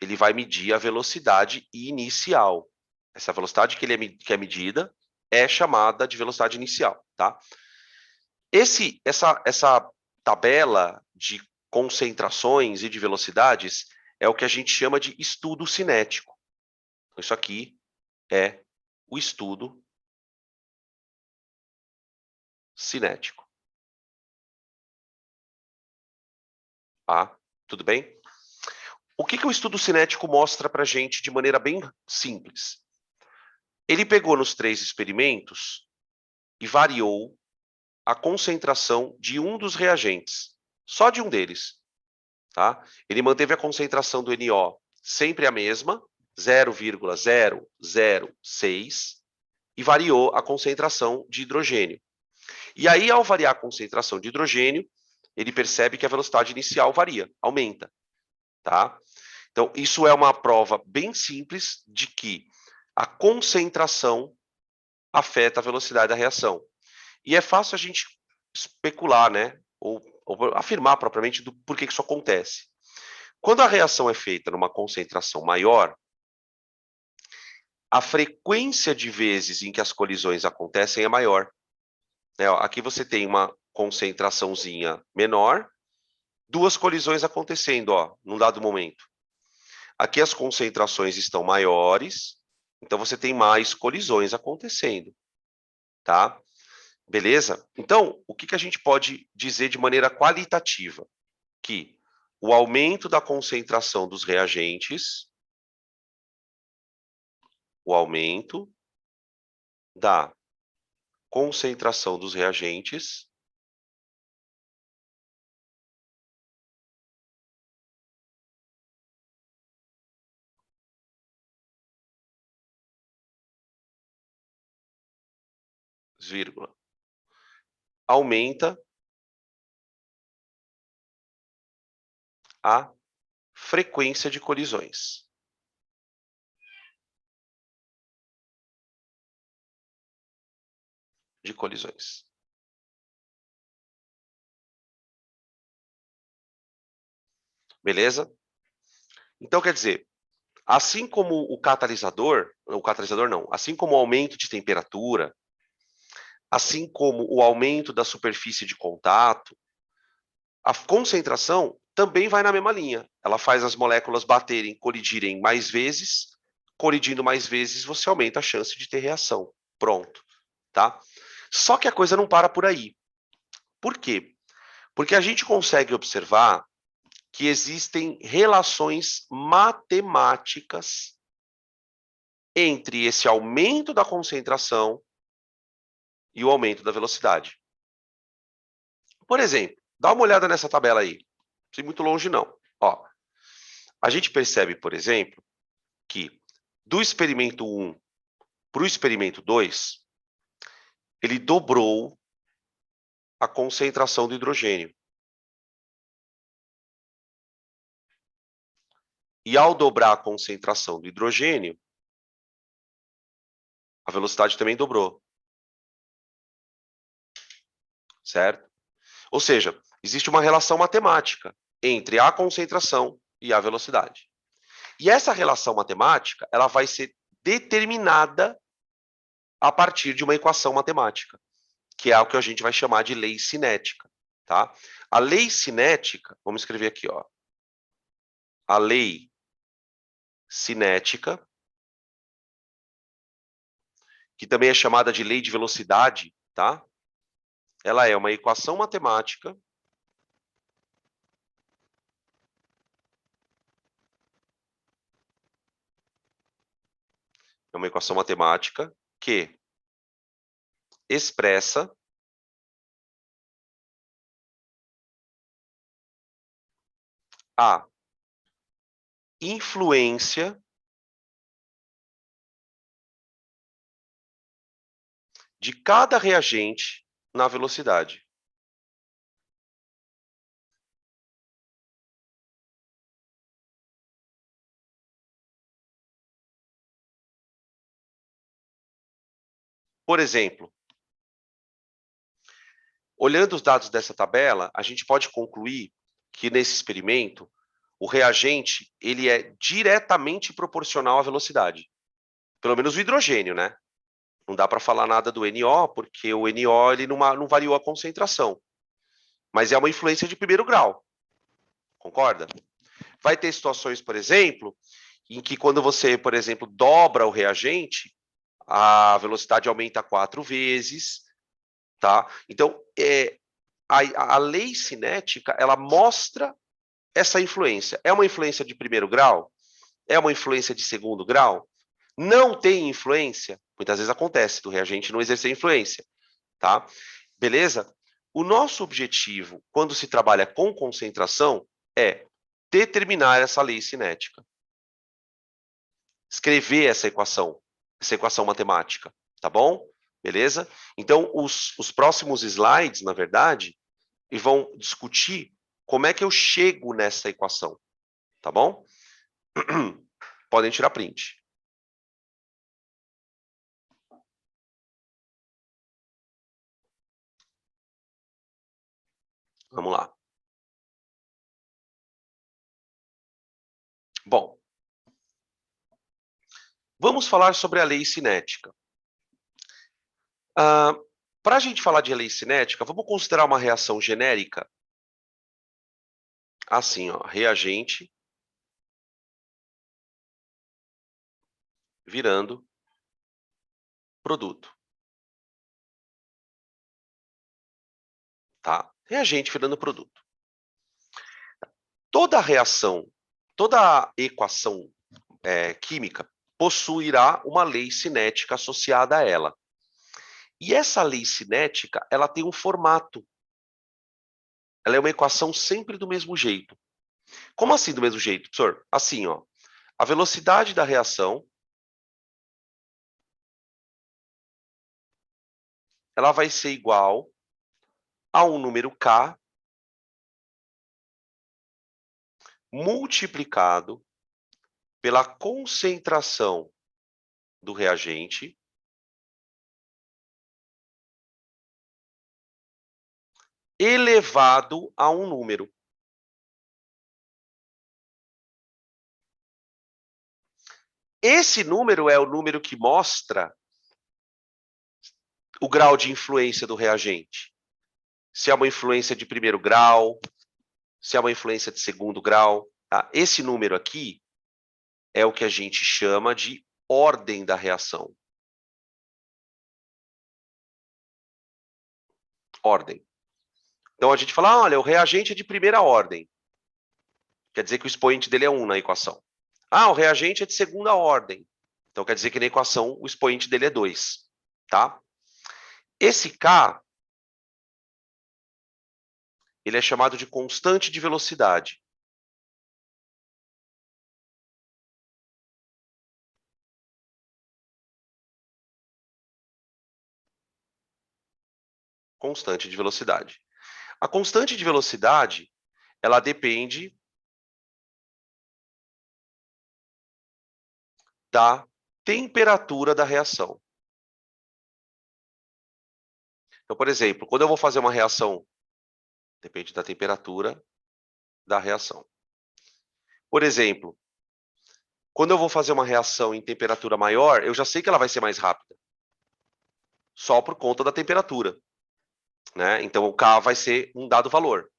ele vai medir a velocidade inicial. Essa velocidade que é medida é chamada de velocidade inicial, tá? Essa tabela de concentrações e de velocidades é o que a gente chama de estudo cinético. Então, isso aqui é o estudo cinético. Tá? Tudo bem? O que o estudo cinético mostra para a gente de maneira bem simples? Ele pegou nos 3 experimentos e variou a concentração de um dos reagentes, só de um deles. Tá? Ele manteve a concentração do NO sempre a mesma, 0,006, e variou a concentração de hidrogênio. E aí, ao variar a concentração de hidrogênio, ele percebe que a velocidade inicial varia, aumenta. Tá? Então, isso é uma prova bem simples de que a concentração afeta a velocidade da reação. E é fácil a gente especular, né? Ou afirmar propriamente do porquê que isso acontece. Quando a reação é feita numa concentração maior, a frequência de vezes em que as colisões acontecem é maior. Aqui você tem uma concentraçãozinha menor, 2 colisões acontecendo, num dado momento. Aqui as concentrações estão maiores, então você tem mais colisões acontecendo, tá? Beleza? Então, o que a gente pode dizer de maneira qualitativa? Que o aumento da concentração dos reagentes, o aumento da concentração dos reagentes vírgula, aumenta a frequência de colisões. Beleza? Então, quer dizer, assim como o catalisador não, assim como o aumento de temperatura, assim como o aumento da superfície de contato, a concentração também vai na mesma linha. Ela faz as moléculas baterem, colidirem mais vezes. Colidindo mais vezes, você aumenta a chance de ter reação. Pronto, tá? Só que a coisa não para por aí. Por quê? Porque a gente consegue observar que existem relações matemáticas entre esse aumento da concentração e o aumento da velocidade. Por exemplo, dá uma olhada nessa tabela aí. Não precisa ir muito longe, não. A gente percebe, por exemplo, que do experimento 1 para o experimento 2, ele dobrou a concentração do hidrogênio. E ao dobrar a concentração do hidrogênio, a velocidade também dobrou. certo? Ou seja, existe uma relação matemática entre a concentração e a velocidade. E essa relação matemática, ela vai ser determinada a partir de uma equação matemática, que é o que a gente vai chamar de lei cinética, tá? A lei cinética, vamos escrever aqui, ó. A lei cinética, que também é chamada de lei de velocidade, tá? Ela é uma equação matemática que expressa a influência de cada reagente na velocidade. Por exemplo, olhando os dados dessa tabela, a gente pode concluir que nesse experimento o reagente ele é diretamente proporcional à velocidade. Pelo menos o hidrogênio, né? Não dá para falar nada do NO, porque o NO ele não variou a concentração. Mas é uma influência de primeiro grau. Concorda? Vai ter situações, por exemplo, em que quando você, por exemplo, dobra o reagente, a velocidade aumenta 4 vezes, tá? Então, a lei cinética, ela mostra essa influência. É uma influência de primeiro grau? É uma influência de segundo grau? Não tem influência? Muitas vezes acontece do reagente não exercer influência, tá? Beleza? O nosso objetivo, quando se trabalha com concentração, é determinar essa lei cinética. Escrever essa equação matemática, tá bom? Beleza? Então, os próximos slides, na verdade, vão discutir como é que eu chego nessa equação, tá bom? Podem tirar print. Vamos lá. Bom, vamos falar sobre a lei cinética. Para a gente falar de lei cinética, vamos considerar uma reação genérica? Assim, ó, reagente virando produto, tá? Reagente virando produto. Toda reação, toda equação química possuirá uma lei cinética associada a ela. E essa lei cinética, ela tem um formato. Ela é uma equação sempre do mesmo jeito. Como assim do mesmo jeito, professor? Assim, ó, a velocidade da reação, ela vai ser igual a um número k multiplicado pela concentração do reagente elevado a um número. Esse número é o número que mostra o grau de influência do reagente. Se é uma influência de primeiro grau, se é uma influência de segundo grau. Tá? Esse número aqui é o que a gente chama de ordem da reação. Ordem. Então a gente fala, olha, o reagente é de primeira ordem. Quer dizer que o expoente dele é 1 na equação. O reagente é de segunda ordem. Então quer dizer que na equação o expoente dele é 2. Tá? Esse K, ele é chamado de constante de velocidade. Constante de velocidade. A constante de velocidade, ela depende da temperatura da reação. Então, por exemplo, quando eu vou fazer uma reação, depende da temperatura da reação. Por exemplo, quando eu vou fazer uma reação em temperatura maior, eu já sei que ela vai ser mais rápida. Só por conta da temperatura, né? Então, o K vai ser um dado valor.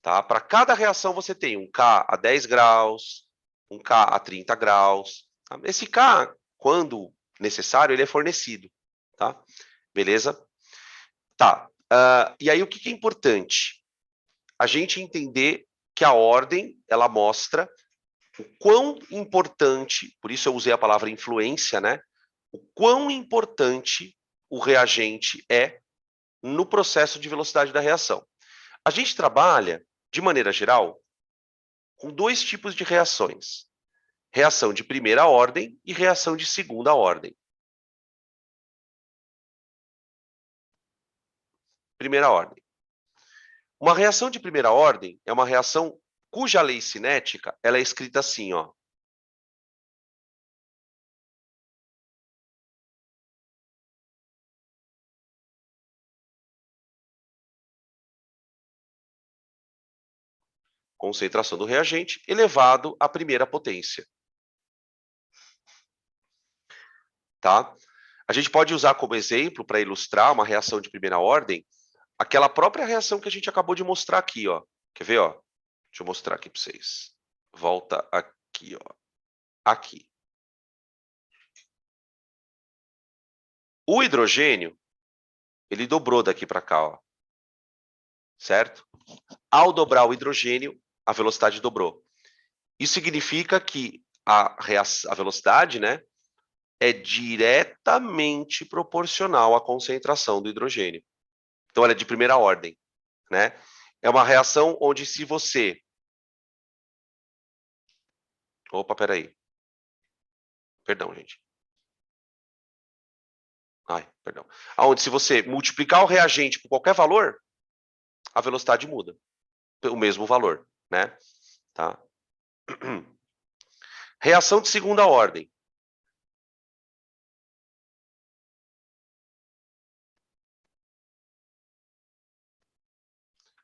Tá? Para cada reação você tem um K a 10 graus, um K a 30 graus. Tá? Esse K, quando necessário, ele é fornecido. Tá? Beleza? Tá. E aí, o que é importante? A gente entender que a ordem, ela mostra o quão importante, por isso eu usei a palavra influência, né? O quão importante o reagente é no processo de velocidade da reação. A gente trabalha, de maneira geral, com dois tipos de reações. Reação de primeira ordem e reação de segunda ordem. Primeira ordem. Uma reação de primeira ordem é uma reação cuja lei cinética ela é escrita assim, ó. Concentração do reagente elevado à primeira potência. Tá? A gente pode usar como exemplo, para ilustrar uma reação de primeira ordem, aquela própria reação que a gente acabou de mostrar aqui, ó. Quer ver, ó? Deixa eu mostrar aqui para vocês. Volta aqui, ó. Aqui. O hidrogênio, ele dobrou daqui para cá, ó. Certo? Ao dobrar o hidrogênio, a velocidade dobrou. Isso significa que a velocidade, né, é diretamente proporcional à concentração do hidrogênio. Então, ela é de primeira ordem, né? É uma reação onde se você... Opa, peraí. Perdão, gente. Ai, perdão. Onde se você multiplicar o reagente por qualquer valor, a velocidade muda. O mesmo valor, né? Tá? Reação de segunda ordem.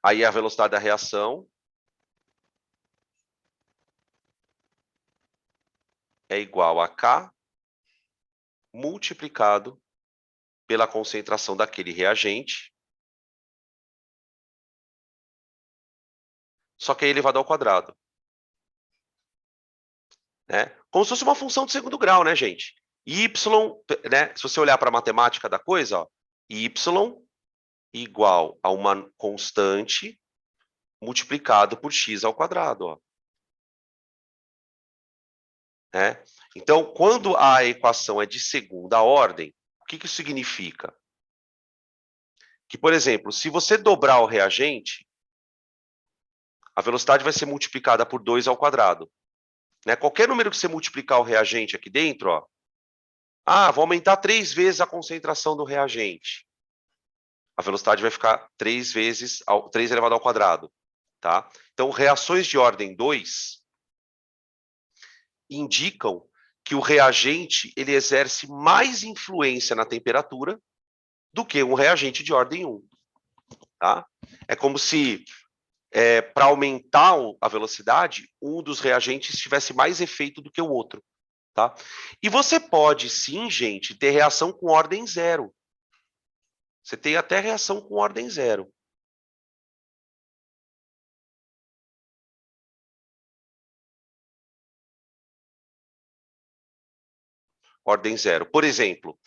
Aí a velocidade da reação é igual a K multiplicado pela concentração daquele reagente, só que é elevado ao quadrado. Né? Como se fosse uma função de segundo grau, né, gente? Y, né? Se você olhar para a matemática da coisa, ó, Y igual a uma constante multiplicado por x ao quadrado. Ó. Né? Então, quando a equação é de segunda ordem, o que isso significa? Que, por exemplo, se você dobrar o reagente, a velocidade vai ser multiplicada por 2 ao quadrado. Né? Qualquer número que você multiplicar o reagente aqui dentro, ó, vou aumentar 3 vezes a concentração do reagente. A velocidade vai ficar 3 vezes 3 elevado ao quadrado. Tá? Então, reações de ordem 2 indicam que o reagente ele exerce mais influência na temperatura do que um reagente de ordem 1. Tá? É como se, para aumentar a velocidade, um dos reagentes tivesse mais efeito do que o outro. Tá? E você pode, sim, gente, ter reação com ordem 0. Você tem até reação com ordem 0. Ordem 0. Por exemplo,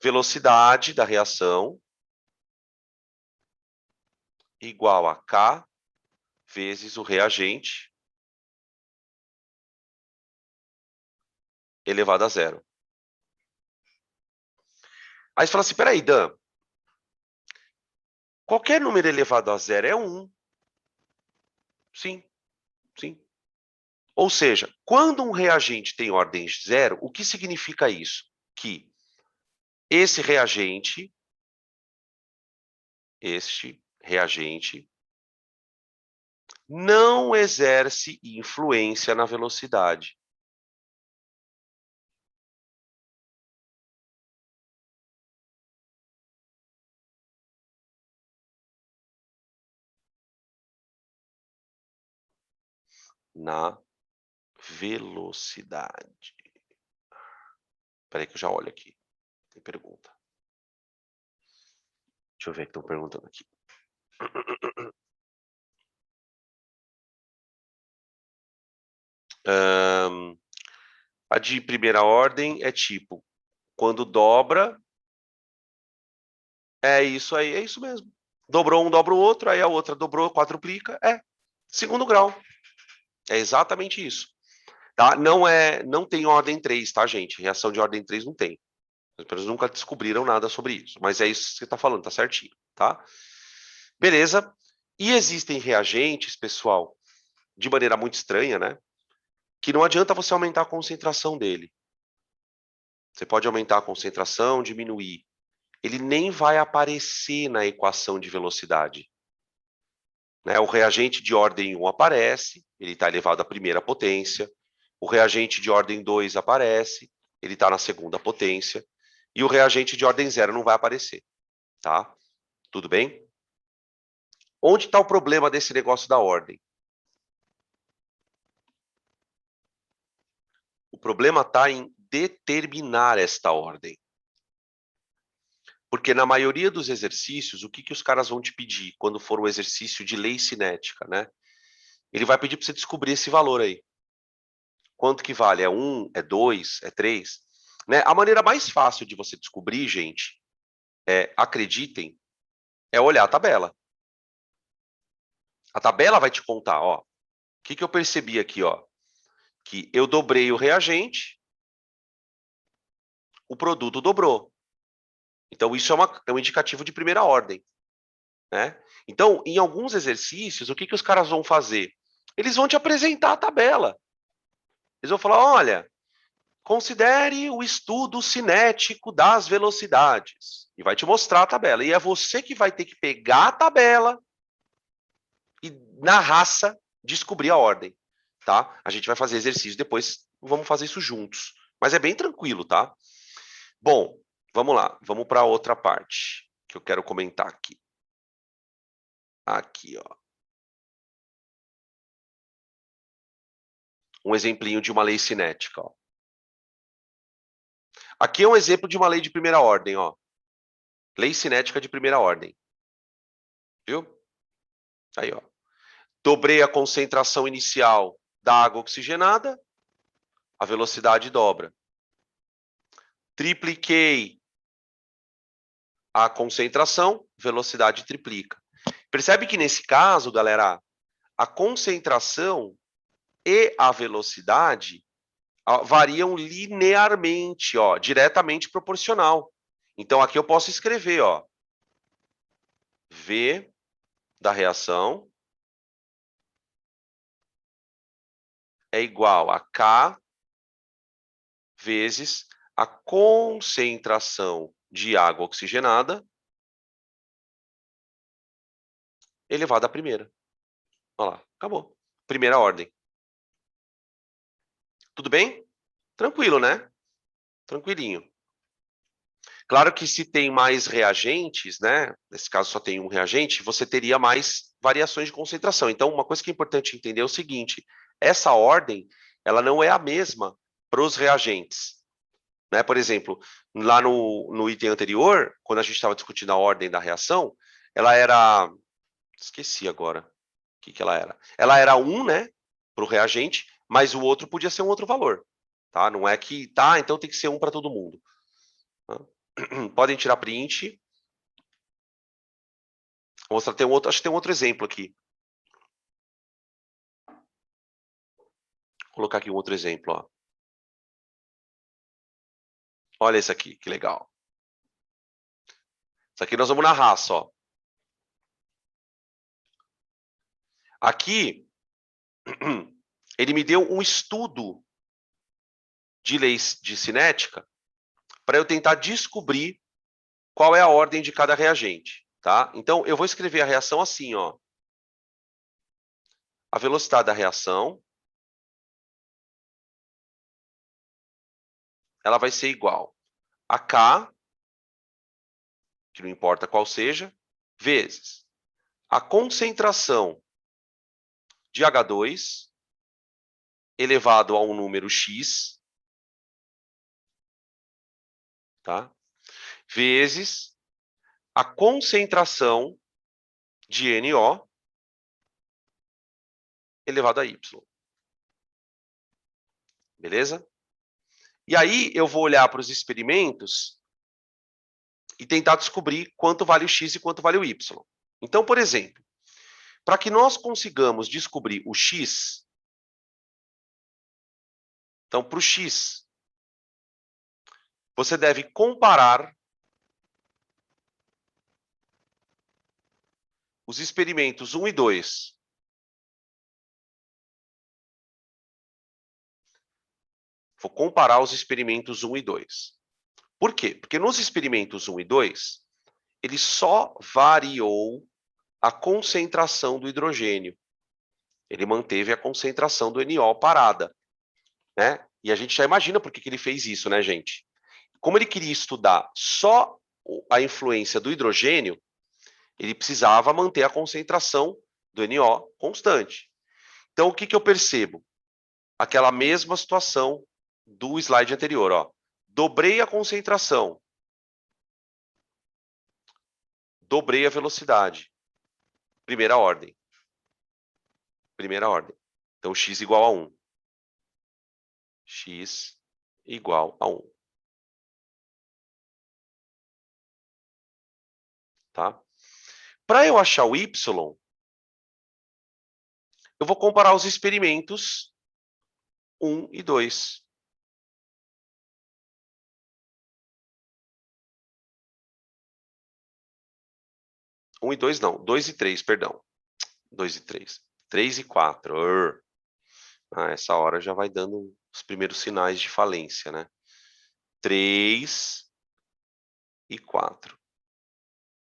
velocidade da reação igual a K vezes o reagente elevado a 0. Aí você fala assim, peraí, Dan, qualquer número elevado a 0 é 1. Sim, sim. Ou seja, quando um reagente tem ordem 0, o que significa isso? Que este reagente não exerce influência na velocidade. na velocidade. Espera aí que eu já olho aqui. Tem pergunta. Deixa eu ver o que estão perguntando aqui. A de primeira ordem é tipo, quando dobra, é isso aí, é isso mesmo. Dobrou um, dobra o outro, aí a outra dobrou, quadruplica, segundo grau. É exatamente isso. Tá? Não tem ordem 3, tá, gente? Reação de ordem 3 não tem. Eles nunca descobriram nada sobre isso. Mas é isso que você está falando, tá certinho, tá? Beleza. E existem reagentes, pessoal, de maneira muito estranha, né? Que não adianta você aumentar a concentração dele. Você pode aumentar a concentração, diminuir. Ele nem vai aparecer na equação de velocidade. Né? O reagente de ordem 1 aparece, ele está elevado à primeira potência. O reagente de ordem 2 aparece, ele está na segunda potência. E o reagente de ordem 0 não vai aparecer. Tá? Tudo bem? Onde está o problema desse negócio da ordem? O problema está em determinar esta ordem. Porque na maioria dos exercícios, o que os caras vão te pedir quando for um exercício de lei cinética, né? Ele vai pedir para você descobrir esse valor aí. Quanto que vale? É 1, é 2, é 3? Né? A maneira mais fácil de você descobrir, gente, acreditem, é olhar a tabela. A tabela vai te contar, ó. O que eu percebi aqui, ó? Que eu dobrei o reagente, o produto dobrou. Então, isso é um indicativo de primeira ordem. Né? Então, em alguns exercícios, o que os caras vão fazer? Eles vão te apresentar a tabela. Eles vão falar, olha, considere o estudo cinético das velocidades. E vai te mostrar a tabela. E é você que vai ter que pegar a tabela e, na raça, descobrir a ordem. Tá? A gente vai fazer exercício depois, vamos fazer isso juntos. Mas é bem tranquilo, tá? Bom, vamos lá. Vamos para outra parte que eu quero comentar aqui. Aqui, ó. Um exemplinho de uma lei cinética, ó. Aqui é um exemplo de uma lei de primeira ordem, ó. Lei cinética de primeira ordem. Viu? Aí, ó. Dobrei a concentração inicial da água oxigenada, a velocidade dobra. Tripliquei a concentração, velocidade triplica. Percebe que nesse caso, galera, a concentração e a velocidade variam linearmente, ó, diretamente proporcional. Então aqui eu posso escrever, ó, V da reação é igual a K vezes a concentração de água oxigenada elevado à primeira. Olha lá, acabou. Primeira ordem. Tudo bem? Tranquilo, né? Tranquilinho. Claro que se tem mais reagentes, né? Nesse caso só tem um reagente, você teria mais variações de concentração. Então, uma coisa que é importante entender é o seguinte: essa ordem, ela não é a mesma para os reagentes. Né? Por exemplo, lá no item anterior, quando a gente estava discutindo a ordem da reação, ela era... Esqueci agora o que ela era. Ela era 1, né, para o reagente, mas o outro podia ser um outro valor. Tá? Não é que, tá, então tem que ser 1 para todo mundo. Tá? Podem tirar print. Vou mostrar, acho que tem um outro exemplo aqui. Vou colocar aqui um outro exemplo. Ó. Olha esse aqui, que legal. Isso aqui nós vamos na raça. Ó. Aqui, ele me deu um estudo de leis de cinética para eu tentar descobrir qual é a ordem de cada reagente. Tá? Então, eu vou escrever a reação assim. Ó. A velocidade da reação ela vai ser igual a K, que não importa qual seja, vezes a concentração de H2 elevado a um número x, tá? Vezes a concentração de NO elevado a y. Beleza? E aí eu vou olhar para os experimentos e tentar descobrir quanto vale o x e quanto vale o y. Então, por exemplo, para que nós consigamos descobrir o x, então, para o x, você deve comparar os experimentos 1 e 2. Vou comparar os experimentos 1 e 2. Por quê? Porque nos experimentos 1 e 2, ele só variou a concentração do hidrogênio. Ele manteve a concentração do NO parada, né? E a gente já imagina por que ele fez isso, né, gente? Como ele queria estudar só a influência do hidrogênio, ele precisava manter a concentração do NO constante. Então, o que eu percebo? Aquela mesma situação do slide anterior, ó. Dobrei a concentração. Dobrei a velocidade. Primeira ordem. Primeira ordem. Então, x igual a 1. X igual a 1. Tá? Para eu achar o y, eu vou comparar os experimentos 1 e 2. Um e 2 não, 2 e 3, perdão. 2 e 3. 3 e 4. Essa hora já vai dando os primeiros sinais de falência, né? 3 e 4.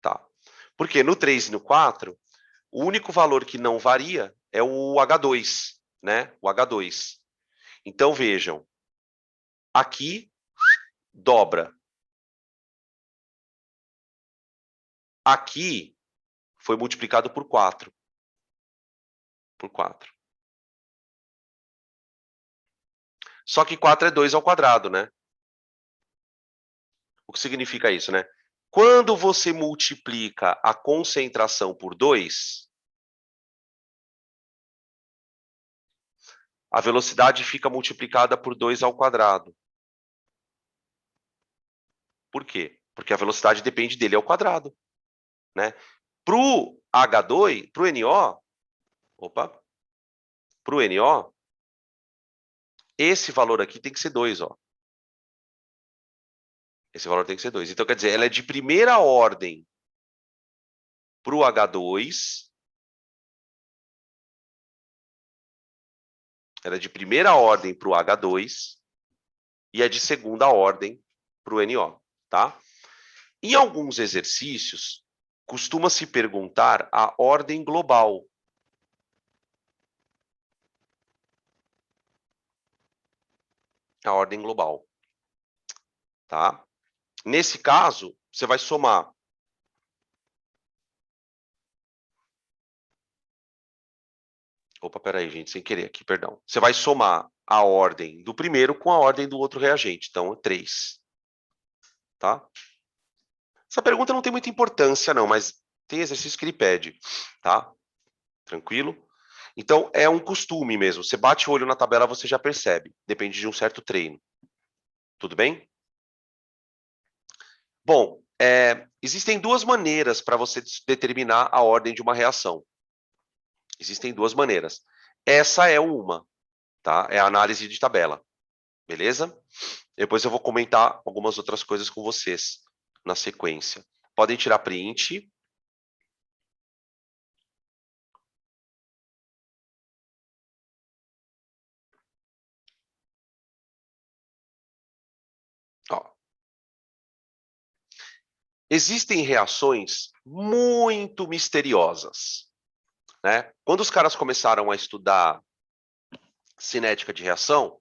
Tá. Porque no 3 e no 4, o único valor que não varia é o H2, né? O H2. Então, vejam. Aqui, dobra. Aqui, foi multiplicado por 4. Por 4. Só que 4 é 2 ao quadrado, né? O que significa isso, né? Quando você multiplica a concentração por 2, a velocidade fica multiplicada por 2 ao quadrado. Por quê? Porque a velocidade depende dele ao quadrado, né? Para o H2, para o NO, para o NO, esse valor aqui tem que ser 2, ó. Esse valor tem que ser 2. Então, quer dizer, ela é de primeira ordem para o H2. Ela é de primeira ordem para o H2 e é de segunda ordem para o NO, tá? Em alguns exercícios, costuma-se perguntar a ordem global. A ordem global, tá? Nesse caso, você vai somar. Opa, peraí, gente, sem querer aqui, perdão. Você vai somar a ordem do primeiro com a ordem do outro reagente. Então, 3. Tá? Essa pergunta não tem muita importância, não, mas tem exercício que ele pede, tá? Tranquilo? Então, é um costume mesmo. Você bate o olho na tabela, você já percebe. Depende de um certo treino. Tudo bem? Bom, existem duas maneiras para você determinar a ordem de uma reação. Existem duas maneiras. Essa é uma, tá? É a análise de tabela. Beleza? Depois eu vou comentar algumas outras coisas com vocês na sequência. Podem tirar print. Ó. Existem reações muito misteriosas, né? Quando os caras começaram a estudar cinética de reação,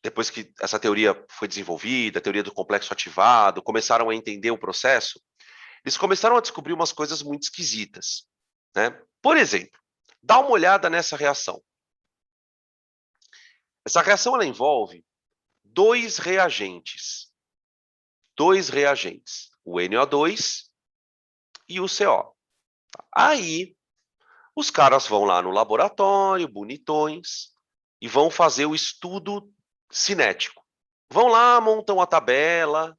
depois que essa teoria foi desenvolvida, a teoria do complexo ativado, começaram a entender o processo, eles começaram a descobrir umas coisas muito esquisitas, né? Por exemplo, dá uma olhada nessa reação. Essa reação ela envolve dois reagentes. O NO2 e o CO. Aí, os caras vão lá no laboratório, bonitões, e vão fazer o estudo cinético. Vão lá, montam a tabela,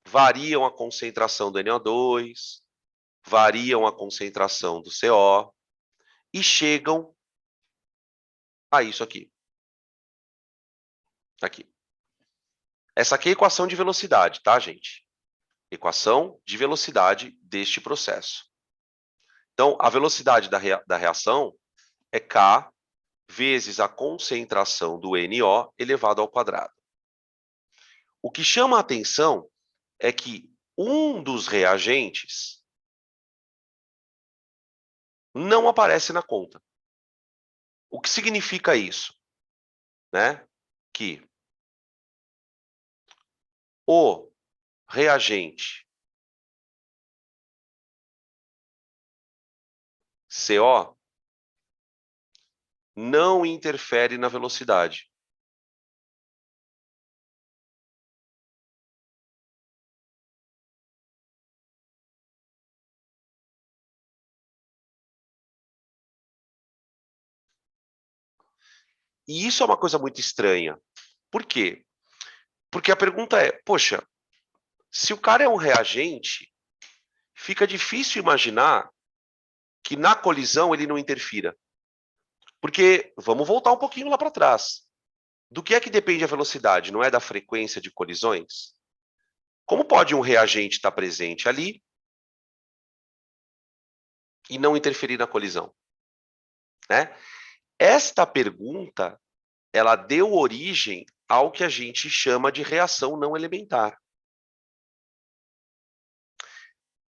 variam a concentração do NO2, variam a concentração do CO e chegam a isso aqui. Aqui. Essa aqui é a equação de velocidade, tá, gente? Equação de velocidade deste processo. Então, a velocidade da reação é K vezes a concentração do NO elevado ao quadrado. O que chama a atenção é que um dos reagentes não aparece na conta. O que significa isso? Né? Que o reagente CO não interfere na velocidade. E isso é uma coisa muito estranha. Por quê? Porque a pergunta é, poxa, se o cara é um reagente, fica difícil imaginar que na colisão ele não interfira. Porque, vamos voltar um pouquinho lá para trás. Do que é que depende a velocidade? Não é da frequência de colisões? Como pode um reagente estar presente ali e não interferir na colisão? Né? Esta pergunta, ela deu origem ao que a gente chama de reação não elementar.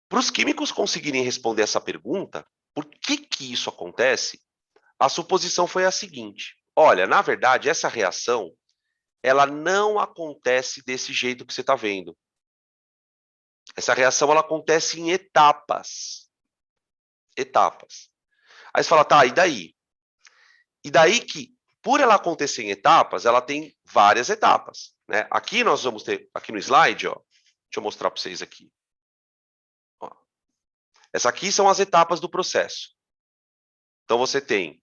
Para os químicos conseguirem responder essa pergunta, por que isso acontece? A suposição foi a seguinte: olha, na verdade, essa reação ela não acontece desse jeito que você está vendo. Essa reação ela acontece em etapas. Etapas. Aí você fala, tá, e daí? E daí que, por ela acontecer em etapas, ela tem várias etapas. Né? Aqui nós vamos ter, aqui no slide, ó, deixa eu mostrar para vocês aqui. Ó. Essas aqui são as etapas do processo. Então você tem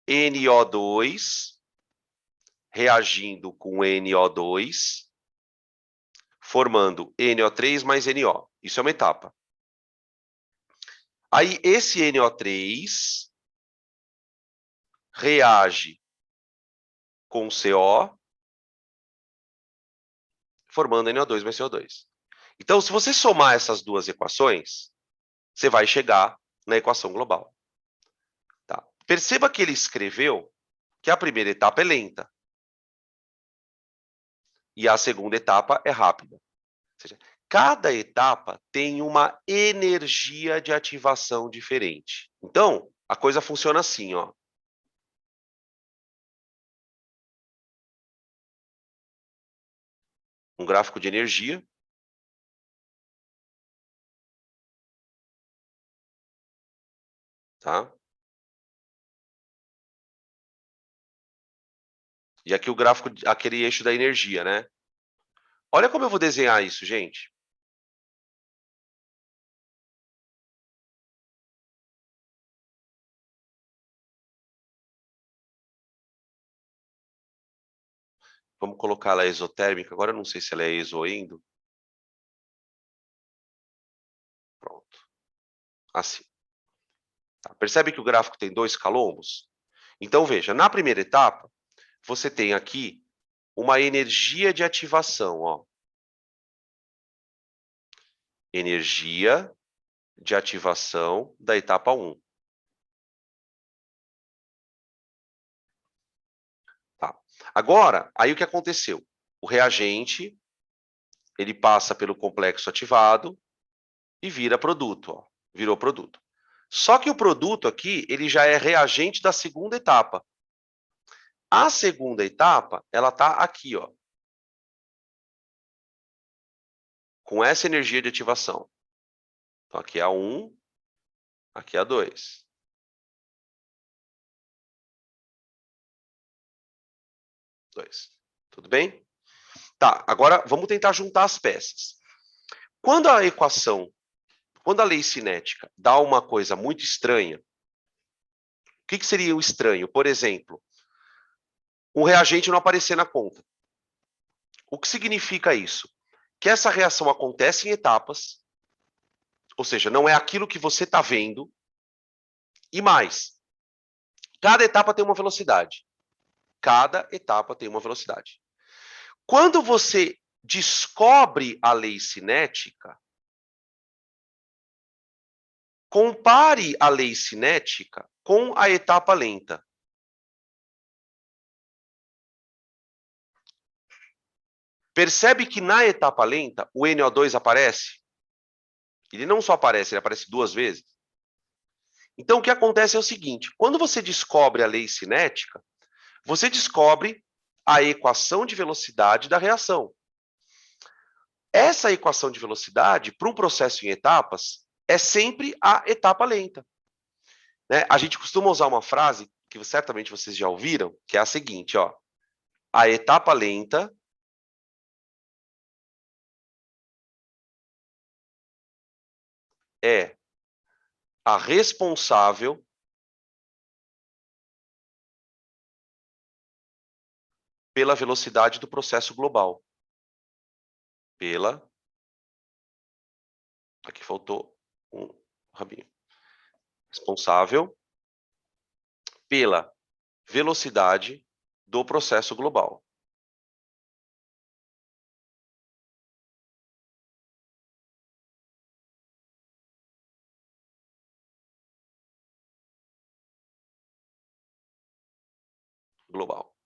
NO2 reagindo com NO2, formando NO3 mais NO. Isso é uma etapa. Aí esse NO3 reage com CO, formando NO2 mais CO2. Então, se você somar essas duas equações, você vai chegar na equação global. Tá? Perceba que ele escreveu que a primeira etapa é lenta e a segunda etapa é rápida. Ou seja, cada etapa tem uma energia de ativação diferente. Então, a coisa funciona assim, ó. Um gráfico de energia. Tá? E aqui o gráfico, aquele eixo da energia, né? Olha como eu vou desenhar isso, gente. Vamos colocar ela exotérmica. Agora eu não sei se ela é exo ou endo. Pronto. Assim. Tá? Percebe que o gráfico tem dois calombos? Então, veja, na primeira etapa, você tem aqui uma energia de ativação. Ó. Energia de ativação da etapa 1. Tá? Agora, aí o que aconteceu? O reagente, ele passa pelo complexo ativado e vira produto. Ó. Virou produto. Só que o produto aqui, ele já é reagente da segunda etapa. A segunda etapa, ela está aqui, ó, com essa energia de ativação. Então, aqui é a 1, aqui é a 2. 2. Tudo bem? Tá, agora vamos tentar juntar as peças. Quando a lei cinética dá uma coisa muito estranha, o que seria o estranho? Por exemplo, um reagente não aparecer na conta. O que significa isso? Que essa reação acontece em etapas, ou seja, não é aquilo que você está vendo, e mais, cada etapa tem uma velocidade. Cada etapa tem uma velocidade. Quando você descobre a lei cinética, compare a lei cinética com a etapa lenta. Percebe que na etapa lenta, o NO2 aparece? Ele não só aparece, ele aparece 2 vezes. Então, o que acontece é o seguinte, quando você descobre a lei cinética, você descobre a equação de velocidade da reação. Essa equação de velocidade, para um processo em etapas, é sempre a etapa lenta. Né? A gente costuma usar uma frase, que certamente vocês já ouviram, que é a seguinte, ó. A etapa lenta é a responsável pela velocidade do processo global. Aqui faltou um rabinho. Responsável pela velocidade do processo global. Global.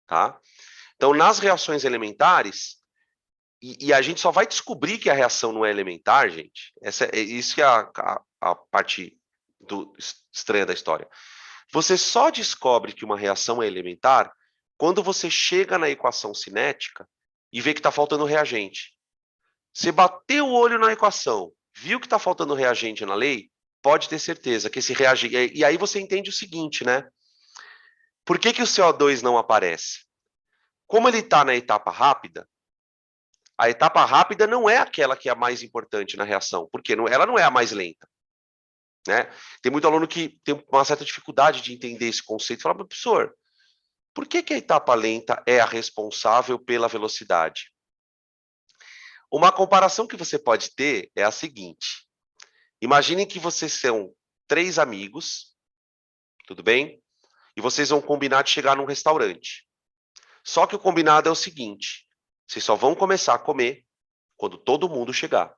Tá? Então, nas reações elementares, e a gente só vai descobrir que a reação não é elementar, gente. Isso que é a parte estranha da história. Você só descobre que uma reação é elementar quando você chega na equação cinética e vê que está faltando reagente. Você bateu o olho na equação, viu que está faltando reagente na lei, pode ter certeza que esse reagente... E aí você entende o seguinte, né? Por que o CO2 não aparece? Como ele está na etapa rápida, a etapa rápida não é aquela que é a mais importante na reação, porque ela não é a mais lenta. Né? Tem muito aluno que tem uma certa dificuldade de entender esse conceito. Fala, professor, por que a etapa lenta é a responsável pela velocidade? Uma comparação que você pode ter é a seguinte. Imaginem que vocês são 3 amigos, tudo bem? E vocês vão combinar de chegar num restaurante. Só que o combinado é o seguinte, vocês só vão começar a comer quando todo mundo chegar.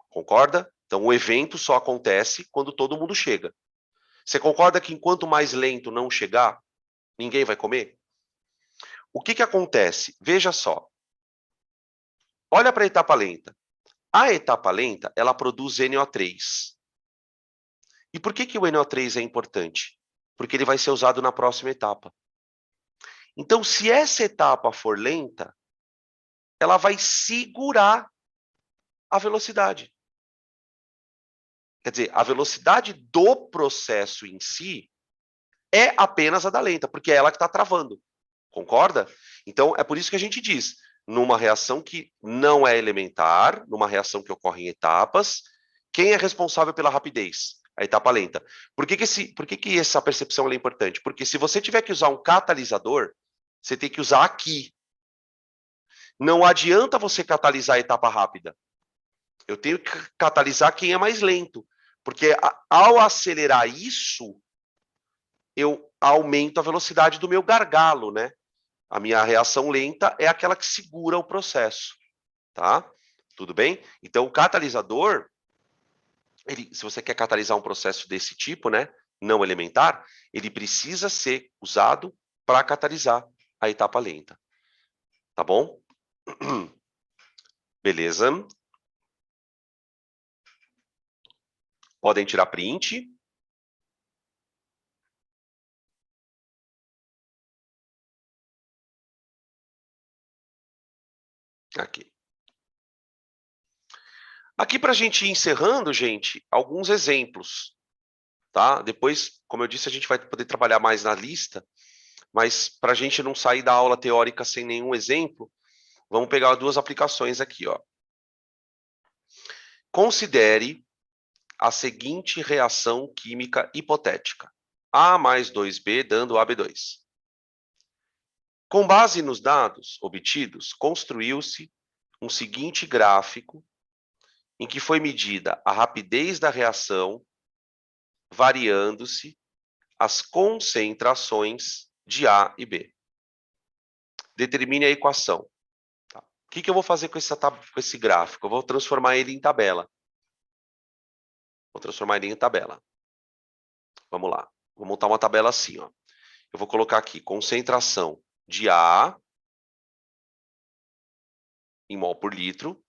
Concorda? Então, o evento só acontece quando todo mundo chega. Você concorda que enquanto mais lento não chegar, ninguém vai comer? O que acontece? Veja só. Olha para a etapa lenta. A etapa lenta, ela produz NO3. E por que o NO3 é importante? Porque ele vai ser usado na próxima etapa. Então, se essa etapa for lenta, ela vai segurar a velocidade. Quer dizer, a velocidade do processo em si é apenas a da lenta, porque é ela que está travando. Concorda? Então, é por isso que a gente diz, numa reação que não é elementar, numa reação que ocorre em etapas, quem é responsável pela rapidez? A etapa lenta. Por que essa percepção é importante? Porque se você tiver que usar um catalisador, você tem que usar aqui. Não adianta você catalisar a etapa rápida. Eu tenho que catalisar quem é mais lento. Porque ao acelerar isso, eu aumento a velocidade do meu gargalo, né? A minha reação lenta é aquela que segura o processo, tá? Tudo bem? Então, o catalisador, se você quer catalisar um processo desse tipo, né, não elementar, ele precisa ser usado para catalisar a etapa lenta. Tá bom? Beleza. Podem tirar print. Aqui. Aqui para a gente ir encerrando, gente, alguns exemplos. Tá? Depois, como eu disse, a gente vai poder trabalhar mais na lista, mas para a gente não sair da aula teórica sem nenhum exemplo, vamos pegar duas aplicações aqui, ó. Considere a seguinte reação química hipotética. A mais 2B dando AB2. Com base nos dados obtidos, construiu-se um seguinte gráfico em que foi medida a rapidez da reação, variando-se as concentrações de A e B. Determine a equação. Tá. O que eu vou fazer com esse gráfico? Eu vou transformar ele em tabela. Vou transformar ele em tabela. Vamos lá. Vou montar uma tabela assim, ó. Eu vou colocar aqui concentração de A em mol por litro,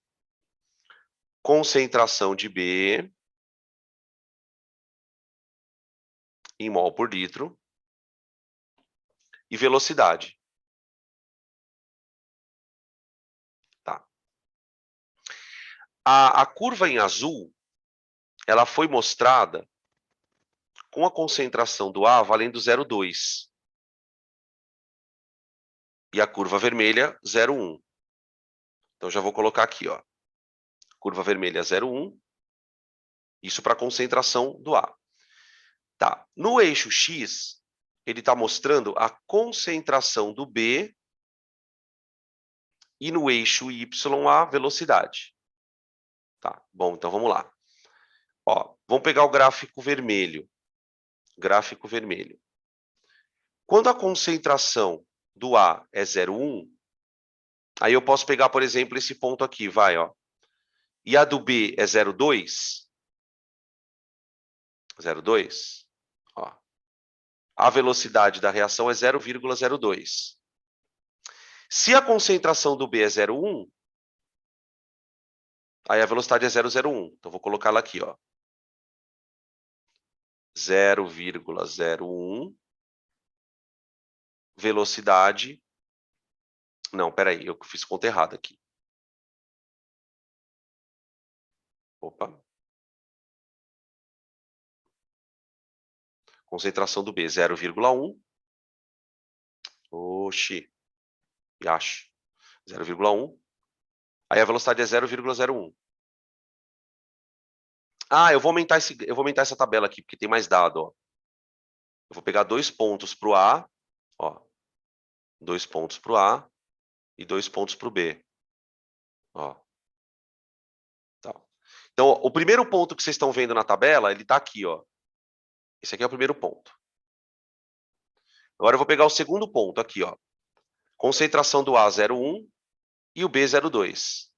concentração de B em mol por litro e velocidade. Tá. A curva em azul, ela foi mostrada com a concentração do A valendo 0,2. E a curva vermelha, 0,1. Então, já vou colocar aqui, ó. Curva vermelha, 0,1. Isso para a concentração do A. Tá. No eixo X, ele está mostrando a concentração do B e no eixo Y a velocidade. Tá. Bom, então vamos lá. Ó, vamos pegar o gráfico vermelho. Gráfico vermelho. Quando a concentração do A é 0,1, aí eu posso pegar, por exemplo, esse ponto aqui, vai, ó. E a do B é 0,2. 0,2. Ó. A velocidade da reação é 0,02. Se a concentração do B é 0,1, aí a velocidade é 0,01. Então, vou colocar ela aqui, ó. 0,01. Velocidade. Não, peraí, eu fiz conta errada aqui. Opa. Concentração do B, 0,1. Oxi. Acho. 0,1. Aí a velocidade é 0,01. Ah, eu vou aumentar essa tabela aqui, porque tem mais dado, ó. Eu vou pegar 2 pontos para o A, ó. 2 pontos para o A e 2 pontos para o B. Ó. Tá. Então, o primeiro ponto que vocês estão vendo na tabela, ele está aqui, ó. Esse aqui é o primeiro ponto. Agora eu vou pegar o segundo ponto aqui, ó. Concentração do A 0,1 e o B 0,2.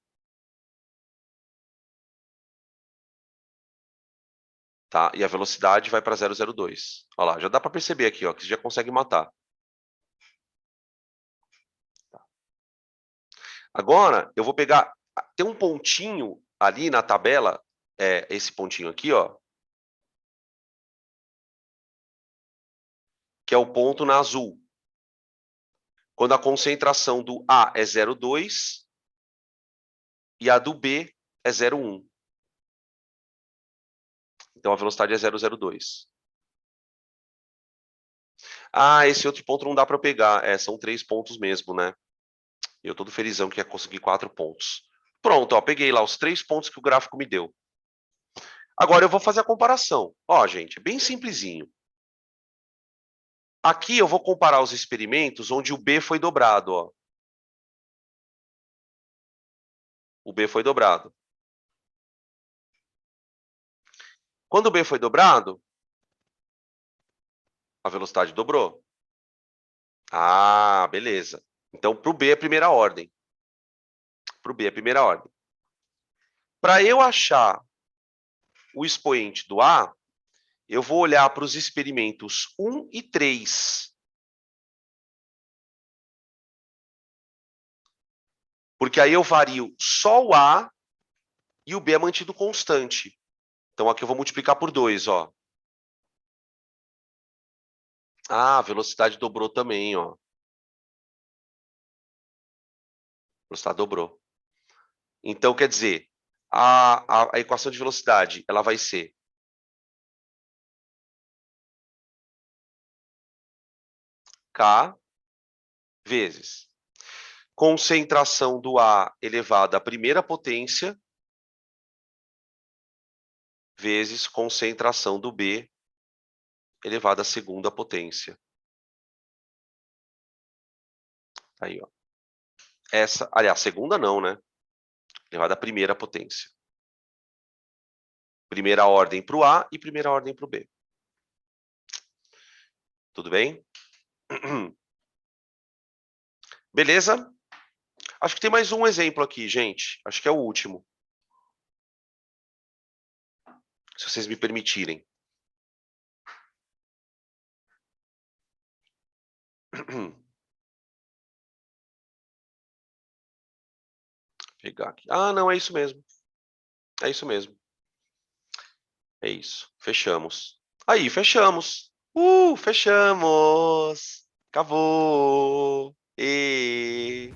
Tá? E a velocidade vai para 0,02. Olha lá, já dá para perceber aqui, ó, que você já consegue matar. Tá. Agora, eu vou pegar... Tem um pontinho ali na tabela, esse pontinho aqui, ó, que é o ponto na azul. Quando a concentração do A é 0,2 e a do B é 0,1. Então, a velocidade é 0,02. Ah, esse outro ponto não dá para pegar. São 3 pontos mesmo, né? Eu todo felizão que ia conseguir 4 pontos. Pronto, ó, peguei lá os 3 pontos que o gráfico me deu. Agora eu vou fazer a comparação. Ó, gente, bem simplesinho. Aqui eu vou comparar os experimentos onde o B foi dobrado, ó. O B foi dobrado. Quando o B foi dobrado, a velocidade dobrou. Ah, beleza. Então, para o B é primeira ordem. Para o B é primeira ordem. Para eu achar o expoente do A, eu vou olhar para os experimentos 1 e 3. Porque aí eu vario só o A e o B é mantido constante. Então, aqui eu vou multiplicar por 2, ó. Ah, a velocidade dobrou também, ó. A velocidade dobrou. Então, quer dizer, a equação de velocidade, ela vai ser K vezes concentração do A elevado à primeira potência vezes concentração do B elevado à segunda potência. Aí, ó. Essa, aliás, segunda não, né? Elevado à primeira potência. Primeira ordem para o A e primeira ordem para o B. Tudo bem? Beleza? Acho que tem mais um exemplo aqui, gente. Acho que é o último. Se vocês me permitirem. Pegar aqui. Ah, não, é isso mesmo. É isso mesmo. É isso. Fechamos. Aí, fechamos. Fechamos. Acabou. E